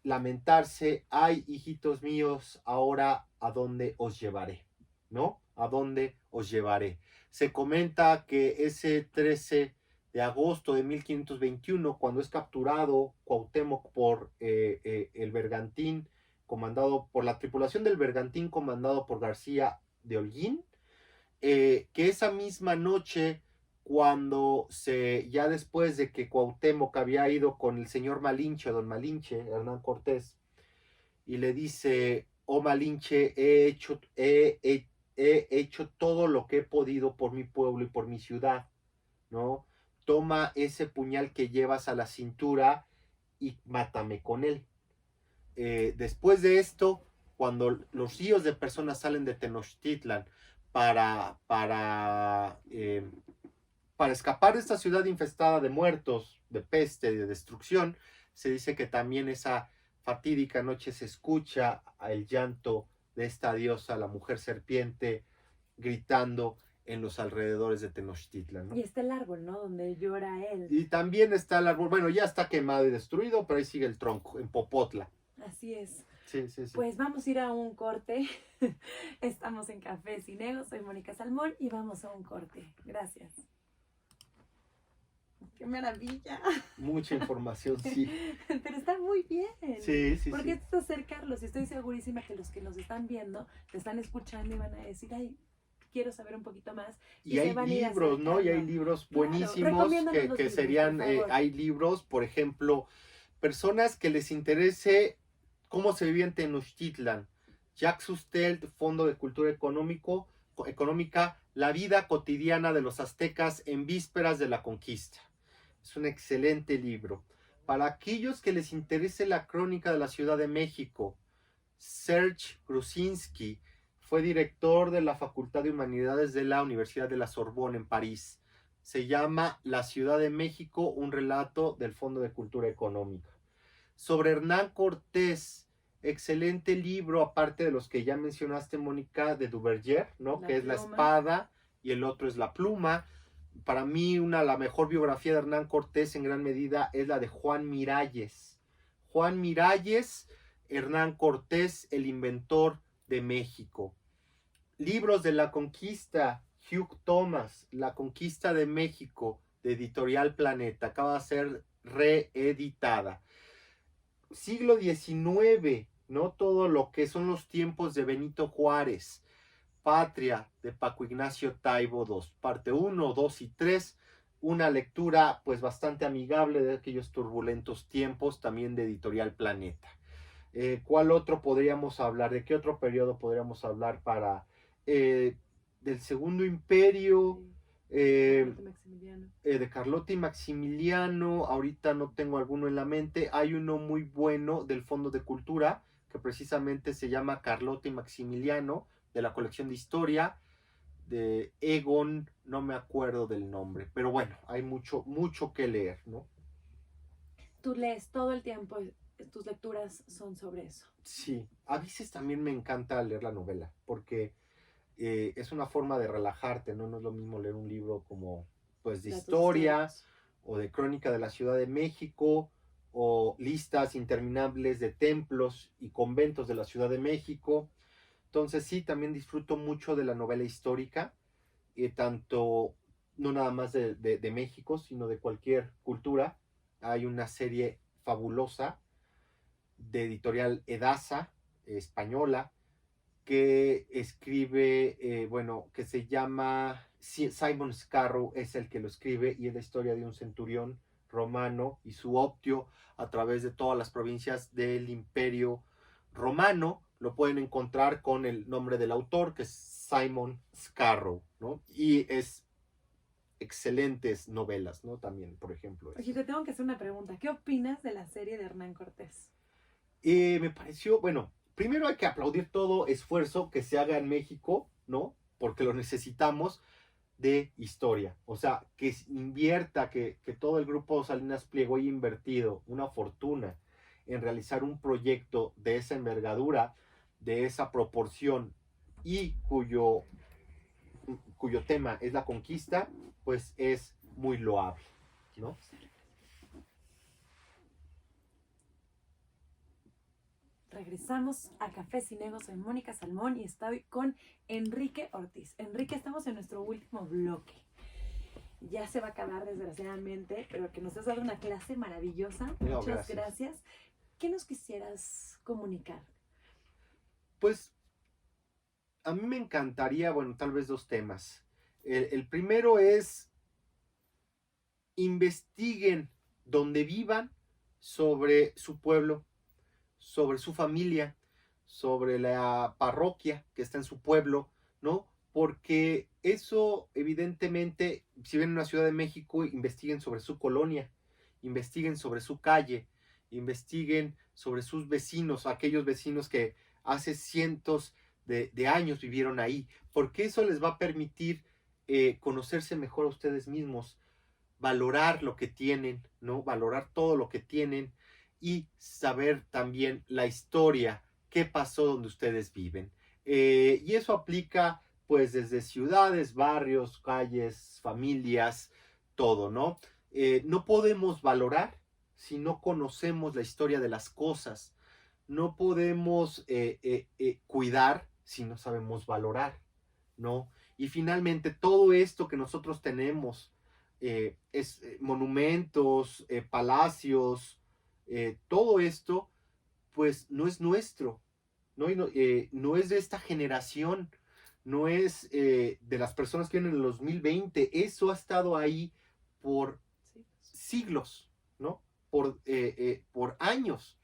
lamentarse: ay, hijitos míos, ahora a dónde os llevaré, ¿no? ¿A dónde os llevaré? Se comenta que ese 13 de agosto de 1521, cuando es capturado Cuauhtémoc por el bergantín comandado por la tripulación del bergantín comandado por García de Holguín, que esa misma noche, ya después de que Cuauhtémoc había ido con el señor Malinche, don Malinche, Hernán Cortés, y le dice: oh Malinche, he hecho todo lo que he podido por mi pueblo y por mi ciudad, ¿no? Toma ese puñal que llevas a la cintura y mátame con él. Después de esto, cuando los ríos de personas salen de Tenochtitlan para escapar de esta ciudad infestada de muertos, de peste, de destrucción, se dice que también esa fatídica noche se escucha el llanto de esta diosa, la mujer serpiente, gritando en los alrededores de Tenochtitlan, ¿no? Y está el árbol, ¿no? Donde llora él. Y también está el árbol, bueno, ya está quemado y destruido, pero ahí sigue el tronco, en Popotla. Así es. Sí, sí, sí. Pues vamos a ir a un corte. Estamos en Café Cinego, soy Mónica Salmón y vamos a un corte. Gracias. ¡Qué maravilla! Mucha información, sí. Pero está muy bien. Sí, sí, Porque sí. esto es acercarlos y estoy segurísima que los que nos están viendo, te están escuchando y van a decir, ay, quiero saber un poquito más. Y hay libros, ¿no? Y hay libros buenísimos que serían, hay libros, por ejemplo, personas que les interese cómo se vivía en Tenochtitlan. Jacques Sustelt, Fondo de Cultura Económica, la vida cotidiana de los aztecas en vísperas de la conquista. Es un excelente libro. Para aquellos que les interese la crónica de la Ciudad de México, Serge Grusinski fue director de la Facultad de Humanidades de la Universidad de la Sorbonne en París. Se llama La Ciudad de México, un relato del Fondo de Cultura Económica. Sobre Hernán Cortés, excelente libro, aparte de los que ya mencionaste, Mónica, de Duverger, ¿no? Que es La Espada y el otro es La Pluma. Para mí, la mejor biografía de Hernán Cortés en gran medida es la de Juan Miralles. Juan Miralles, Hernán Cortés, el inventor de México. Libros de la conquista, Hugh Thomas, La Conquista de México, de Editorial Planeta, acaba de ser reeditada. Siglo XIX, ¿no? Todo lo que son los tiempos de Benito Juárez, Patria, de Paco Ignacio Taibo II, parte 1, 2 y 3, una lectura pues bastante amigable de aquellos turbulentos tiempos, también de Editorial Planeta. ¿Cuál otro podríamos hablar? ¿De qué otro periodo podríamos hablar para del Segundo Imperio? De Carlota y Maximiliano, ahorita no tengo alguno en la mente. Hay uno muy bueno del Fondo de Cultura que precisamente se llama Carlota y Maximiliano, de la colección de historia de Egon, no me acuerdo del nombre, pero bueno, hay mucho que leer, ¿no? Tú lees todo el tiempo, tus lecturas son sobre eso. Sí, a veces también me encanta leer la novela, porque es una forma de relajarte, ¿no? No es lo mismo leer un libro como, pues, de historia, o de crónica de la Ciudad de México, o listas interminables de templos y conventos de la Ciudad de México. Entonces sí, también disfruto mucho de la novela histórica, tanto, no nada más de México, sino de cualquier cultura. Hay una serie fabulosa de Editorial Edasa, española, que escribe, que se llama Simon Scarrow, es el que lo escribe, y es la historia de un centurión romano y su optio a través de todas las provincias del Imperio Romano. Lo pueden encontrar con el nombre del autor, que es Simon Scarrow, ¿no? Y es excelentes novelas, ¿no? También, por ejemplo. Oye, te tengo que hacer una pregunta. ¿Qué opinas de la serie de Hernán Cortés? Me pareció, bueno, primero hay que aplaudir todo esfuerzo que se haga en México, ¿no? Porque lo necesitamos, de historia. O sea, que invierta, que todo el grupo Salinas Pliego haya invertido una fortuna en realizar un proyecto de esa envergadura, de esa proporción, y cuyo tema es la conquista, pues es muy loable, ¿no? Regresamos a Café Cinego, soy Mónica Salmón y estoy con Enrique Ortiz. Enrique, estamos en nuestro último bloque. Ya se va a acabar desgraciadamente, pero que nos has dado una clase maravillosa. Muchas gracias. ¿Qué nos quisieras comunicar? Pues a mí me encantaría, bueno, tal vez dos temas. El primero es investiguen donde vivan sobre su pueblo, sobre su familia, sobre la parroquia que está en su pueblo, ¿no? Porque eso, evidentemente, si ven en una Ciudad de México, investiguen sobre su colonia, investiguen sobre su calle, investiguen sobre sus vecinos, aquellos vecinos que hace cientos de años vivieron ahí, porque eso les va a permitir conocerse mejor a ustedes mismos, valorar lo que tienen, ¿no? Valorar todo lo que tienen y saber también la historia, qué pasó donde ustedes viven. Y eso aplica pues desde ciudades, barrios, calles, familias, todo, ¿no? No podemos valorar si no conocemos la historia de las cosas. No podemos cuidar si no sabemos valorar, ¿no? Y finalmente todo esto que nosotros tenemos, monumentos, palacios, todo esto, pues no es nuestro, ¿no? No es de esta generación, no es de las personas que vienen en el 2020, eso ha estado ahí por siglos, ¿no? Por años.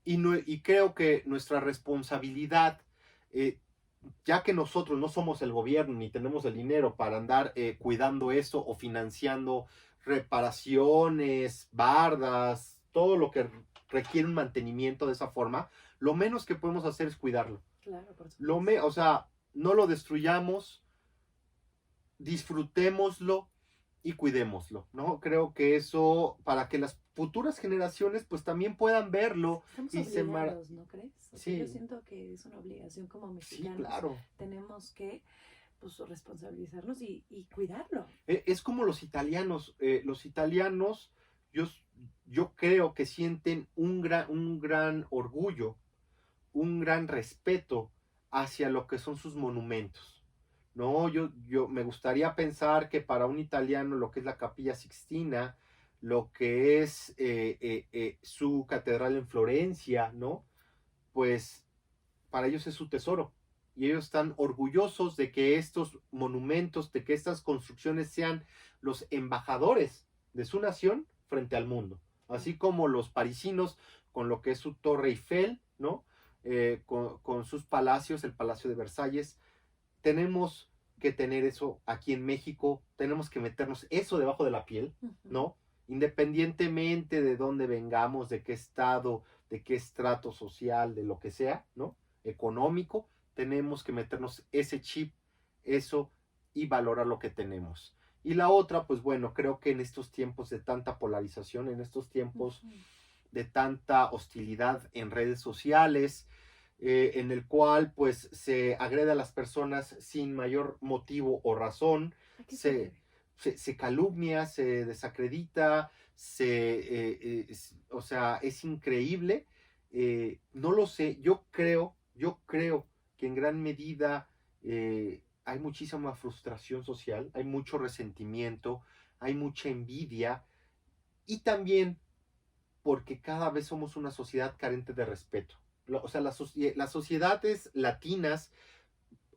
Y creo que nuestra responsabilidad, eh, ya que nosotros no somos el gobierno ni tenemos el dinero para andar cuidando esto o financiando reparaciones, bardas, todo lo que requiere un mantenimiento de esa forma, lo menos que podemos hacer es cuidarlo. Claro, por supuesto. O sea, no lo destruyamos, disfrutémoslo y cuidémoslo, ¿no? Creo que eso, para que las futuras generaciones pues también puedan verlo. Estamos y se obligados, ¿no crees? O sea, Sí. yo siento que es una obligación como Sí, mexicanos. claro. Tenemos que pues responsabilizarnos y cuidarlo. Es como los italianos. Los italianos, yo, yo creo que sienten un gran orgullo, un gran respeto hacia lo que son sus monumentos. No, yo me gustaría pensar que para un italiano lo que es la Capilla Sixtina, lo que es su catedral en Florencia, ¿no? Pues para ellos es su tesoro. Y ellos están orgullosos de que estos monumentos, de que estas construcciones sean los embajadores de su nación frente al mundo. Así como los parisinos con lo que es su Torre Eiffel, ¿no? Con sus palacios, el Palacio de Versalles. Tenemos que tener eso aquí en México, tenemos que meternos eso debajo de la piel, ¿no? Independientemente de dónde vengamos, de qué estado, de qué estrato social, de lo que sea, ¿no? Económico, tenemos que meternos ese chip, eso, y valorar lo que tenemos. Y la otra, pues bueno, creo que en estos tiempos de tanta polarización, en estos tiempos de tanta hostilidad en redes sociales, en el cual pues se agrede a las personas sin mayor motivo o razón, se calumnia, se desacredita, o sea, es increíble. No lo sé, yo creo que en gran medida hay muchísima frustración social, hay mucho resentimiento, hay mucha envidia y también porque cada vez somos una sociedad carente de respeto. O sea, las sociedades latinas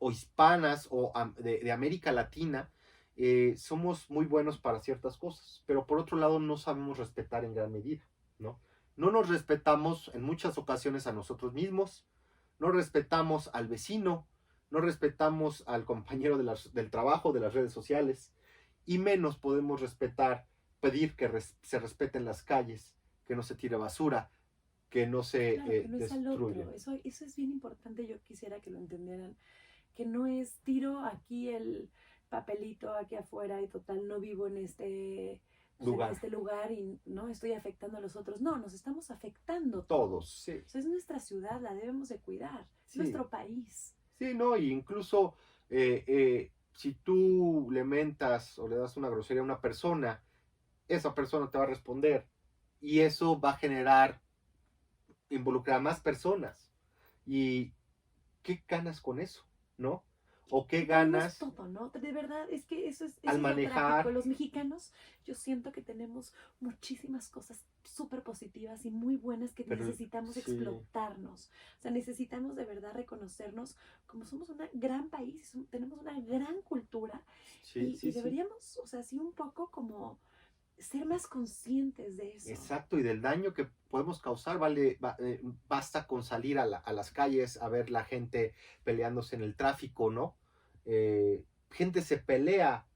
o hispanas o de América Latina somos muy buenos para ciertas cosas, pero por otro lado no sabemos respetar en gran medida, ¿no? No nos respetamos en muchas ocasiones a nosotros mismos, no respetamos al vecino, no respetamos al compañero del trabajo, de las redes sociales, y menos podemos pedir que se respeten las calles, que no se tire basura, que no se claro, que no es al destruya. otro. Eso es bien importante, yo quisiera que lo entendieran, que no es tiro aquí el papelito aquí afuera y total no vivo en este lugar. en este lugar y no estoy afectando a los otros. No, nos estamos afectando todos. Sí. O sea, es nuestra ciudad, la debemos de cuidar, es Sí. nuestro país. Sí, no, y incluso si tú le mentas o le das una grosería a una persona, esa persona te va a responder y eso va a generar, involucrar a más personas. ¿Y qué ganas con eso? ¿No? o qué Tenemos ganas todo, ¿no? De verdad, es que eso al es lo manejar. trágico. Los mexicanos, yo siento que tenemos muchísimas cosas súper positivas y muy buenas que Pero necesitamos sí, explotarnos. O sea, necesitamos de verdad reconocernos como somos un gran país, tenemos una gran cultura sí, y sí, sí. deberíamos, o sea, sí un poco como ser más conscientes de eso. Exacto, y del daño que podemos causar, basta con salir a las calles a ver la gente peleándose en el tráfico, ¿no? Gente se pelea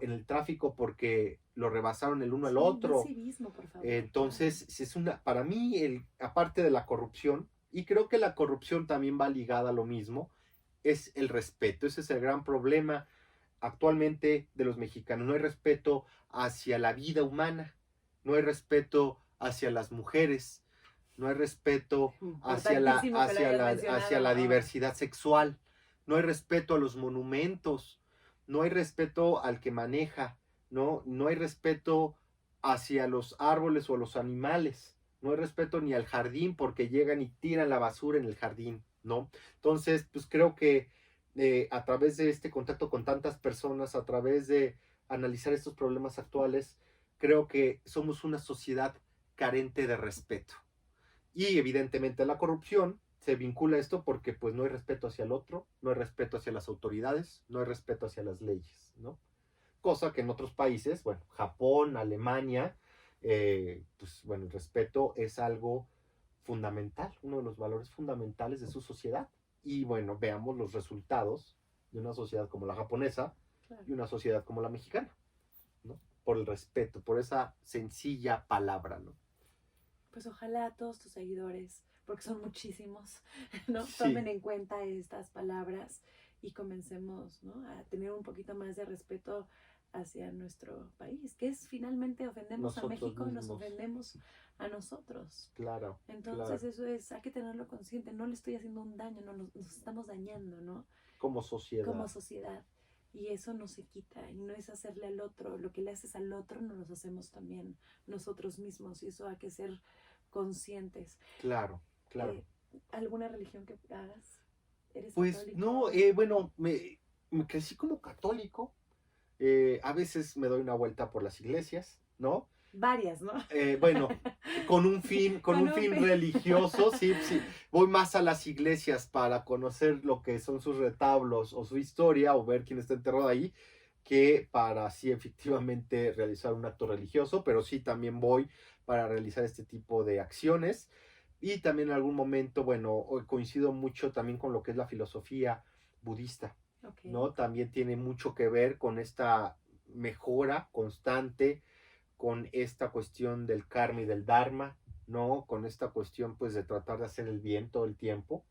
en el tráfico porque lo rebasaron el uno al Sí, más otro. civismo, por favor, claro. Entonces, si es para mí, aparte de la corrupción, y creo que la corrupción también va ligada a lo mismo, es el respeto. Ese es el gran problema actualmente de los mexicanos. No hay respeto hacia la vida humana, no hay respeto hacia las mujeres, no hay respeto Importantísimo que lo hayas hacia mencionado la ahora. diversidad sexual, no hay respeto a los monumentos, no hay respeto al que maneja, no hay respeto hacia los árboles o los animales, no hay respeto ni al jardín porque llegan y tiran la basura en el jardín, ¿no? Entonces, pues creo que a través de este contacto con tantas personas, a través de analizar estos problemas actuales, creo que somos una sociedad carente de respeto. Y evidentemente la corrupción se vincula a esto porque pues no hay respeto hacia el otro, no hay respeto hacia las autoridades, no hay respeto hacia las leyes, ¿no? Cosa que en otros países, bueno, Japón, Alemania, pues bueno, el respeto es algo fundamental, uno de los valores fundamentales de su sociedad. Y bueno, veamos los resultados de una sociedad como la japonesa Claro. y una sociedad como la mexicana, ¿no? Por el respeto, por esa sencilla palabra, ¿no? Pues ojalá todos tus seguidores, porque son muchísimos, ¿no? Sí, Tomen en cuenta estas palabras y comencemos, ¿no? A tener un poquito más de respeto hacia nuestro país, que es finalmente ofendemos a nosotros México, nos mismos, ofendemos a nosotros. claro, Entonces claro, eso es, hay que tenerlo consciente, no le estoy haciendo un daño, no, nos estamos dañando, ¿no? como Como sociedad, sociedad. Y eso no se quita, y no es hacerle al otro, lo que le haces al otro nos lo hacemos también nosotros mismos, y eso hay que ser conscientes. claro, claro. Eh, ¿Alguna religión que hagas? ¿Eres Pues no, católico? bueno, me crecí como católico, a veces me doy una vuelta por las iglesias, ¿no? Varias, ¿no? Bueno, con Con un un fin fin. religioso, sí, sí. Voy más a las iglesias para conocer lo que son sus retablos o su historia o ver quién está enterrado ahí, que para sí efectivamente realizar un acto religioso, pero sí también voy para realizar este tipo de acciones. Y también en algún momento, bueno, coincido mucho también con lo que es la filosofía budista, Ok. ¿no? También tiene mucho que ver con esta mejora constante, con esta cuestión del karma y del dharma, ¿no? Con esta cuestión pues de tratar de hacer el bien todo el tiempo.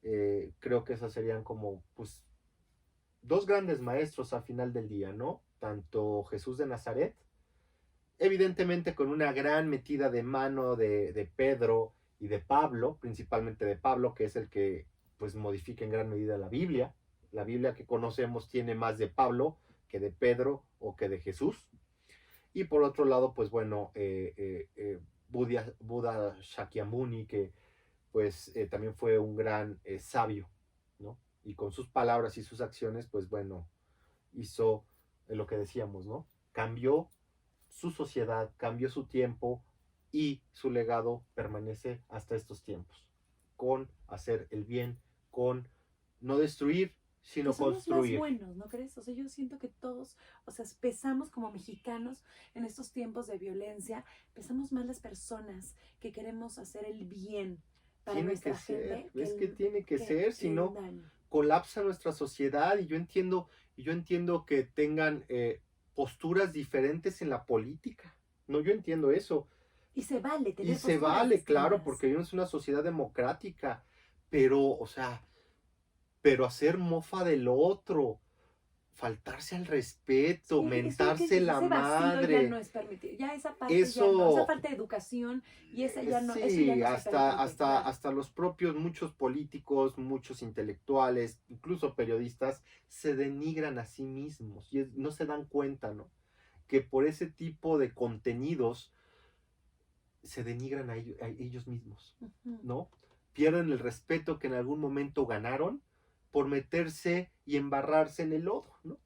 Creo que esas serían como pues dos grandes maestros al final del día, ¿no? Tanto Jesús de Nazaret, evidentemente con una gran metida de mano de Pedro y de Pablo, principalmente de Pablo, que es el que pues modifica en gran medida la Biblia. La Biblia que conocemos tiene más de Pablo que de Pedro o que de Jesús. Y por otro lado, pues bueno, Buda Shakyamuni, que pues también fue un gran sabio, ¿no? Y con sus palabras y sus acciones, pues bueno, hizo lo que decíamos, ¿no? Cambió su sociedad, cambió su tiempo y su legado permanece hasta estos tiempos, con hacer el bien, con no destruir, Que sino somos más construir. buenos, ¿no crees? O sea, yo siento que todos, o sea, pesamos como mexicanos en estos tiempos de violencia, pesamos más las personas que queremos hacer el bien para Tiene que nuestra ser, gente es que tiene que que ser, si el no daño. colapsa nuestra sociedad. Y yo entiendo que tengan posturas diferentes en la política, no, yo entiendo eso, Y se vale y tener se posturas vale, claro, distintas. porque vivimos en una sociedad democrática, pero, o sea, pero hacer mofa del otro, faltarse al respeto, Sí, es lo que mentarse dices, la ese vacío ya no madre, es permitido, ya esa parte ya no, esa eso. falta de educación y esa ya no, eso ya Sí, no se permite, claro. hasta los propios, muchos políticos, muchos intelectuales, incluso periodistas, se denigran a sí mismos y no se dan cuenta, ¿no? Que por ese tipo de contenidos se denigran a ellos mismos, Ujú. ¿no? Pierden el respeto que en algún momento ganaron por meterse y embarrarse en el lodo, ¿no?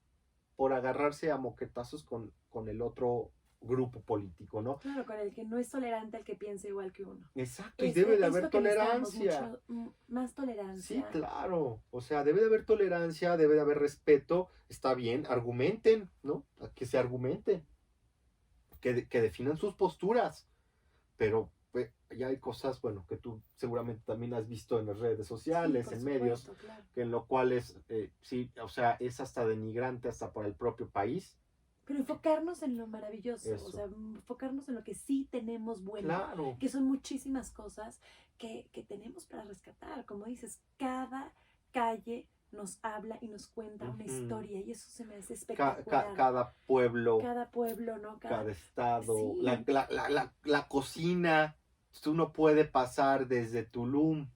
Por agarrarse a moquetazos con el otro grupo político, ¿no? Claro, con el que no es tolerante al que piensa igual que uno. Exacto, y debe de haber Esto que necesitamos tolerancia. más Sí, tolerancia. claro. O sea, debe de haber tolerancia, debe de haber respeto. Está bien, argumenten, ¿no? Que se argumenten, que definan sus posturas. Pero pues, ya hay cosas, bueno, que tú seguramente también has visto en las redes Sí, sociales, por en medios, supuesto, claro. que en lo cual es, sí, o sea, es hasta denigrante hasta para el propio país. Pero enfocarnos en lo maravilloso, Eso. o sea, enfocarnos en lo que sí tenemos bueno, Claro. que son muchísimas cosas que tenemos para rescatar. Como dices, cada calle nos habla y nos cuenta una Ujú. historia y eso se me hace espectacular. Cada pueblo, Cada pueblo, ¿no? cada estado, Sí. la cocina, uno puede pasar desde Tulum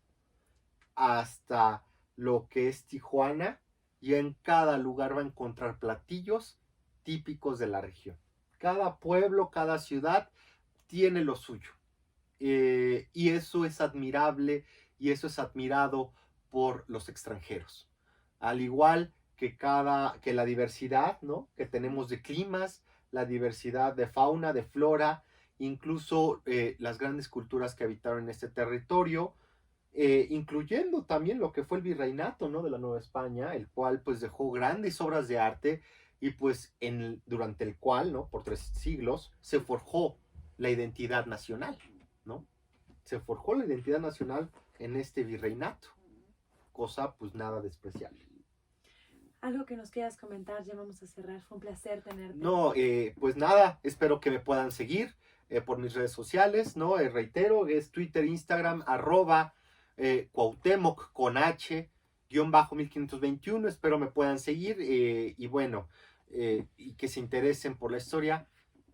hasta lo que es Tijuana y en cada lugar va a encontrar platillos típicos de la región. Cada pueblo, cada ciudad tiene lo suyo. Y eso es admirable y eso es admirado por los extranjeros. Al igual que la diversidad, ¿no? Que tenemos de climas, la diversidad de fauna, de flora, incluso las grandes culturas que habitaron en este territorio, incluyendo también lo que fue el virreinato, ¿no? De la Nueva España, el cual pues dejó grandes obras de arte y pues durante el cual, ¿no? Por 3 siglos se forjó la identidad nacional, ¿no? Se forjó la identidad nacional en este virreinato, cosa pues nada despreciable. Algo que nos quieras comentar, ya vamos a cerrar, fue un placer tenerte. No, pues nada, espero que me puedan seguir por mis redes sociales, ¿no? Reitero, es Twitter, Instagram, @Cuauhtémoc con H, _1521, espero me puedan seguir y bueno, y que se interesen por la historia,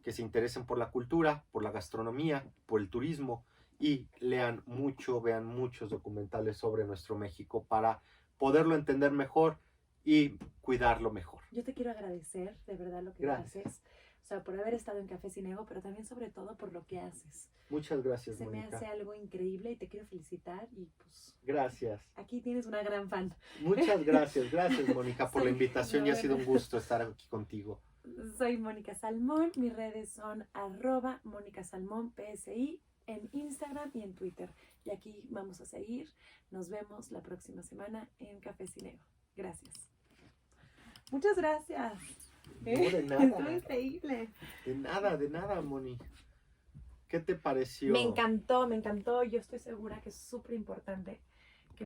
que se interesen por la cultura, por la gastronomía, por el turismo y lean mucho, vean muchos documentales sobre nuestro México para poderlo entender mejor y cuidarlo mejor. Yo te quiero agradecer de verdad lo que Gracias. haces, o sea, por haber estado en Café Sin Ego, pero también sobre todo por lo que haces. Muchas gracias, Se Mónica. me hace algo increíble y te quiero felicitar y pues Gracias. aquí tienes una gran fan. Muchas gracias, Mónica por la invitación no, y ha sido un gusto estar aquí contigo. Soy Mónica Salmón, mis redes son @MónicaSalmónPSI en Instagram y en Twitter. Y aquí vamos a seguir. Nos vemos la próxima semana en Café Sin Ego. Gracias. Muchas gracias. No, de nada. Estuvo increíble. De nada, Moni. ¿Qué te pareció? Me encantó. Yo estoy segura que es súper importante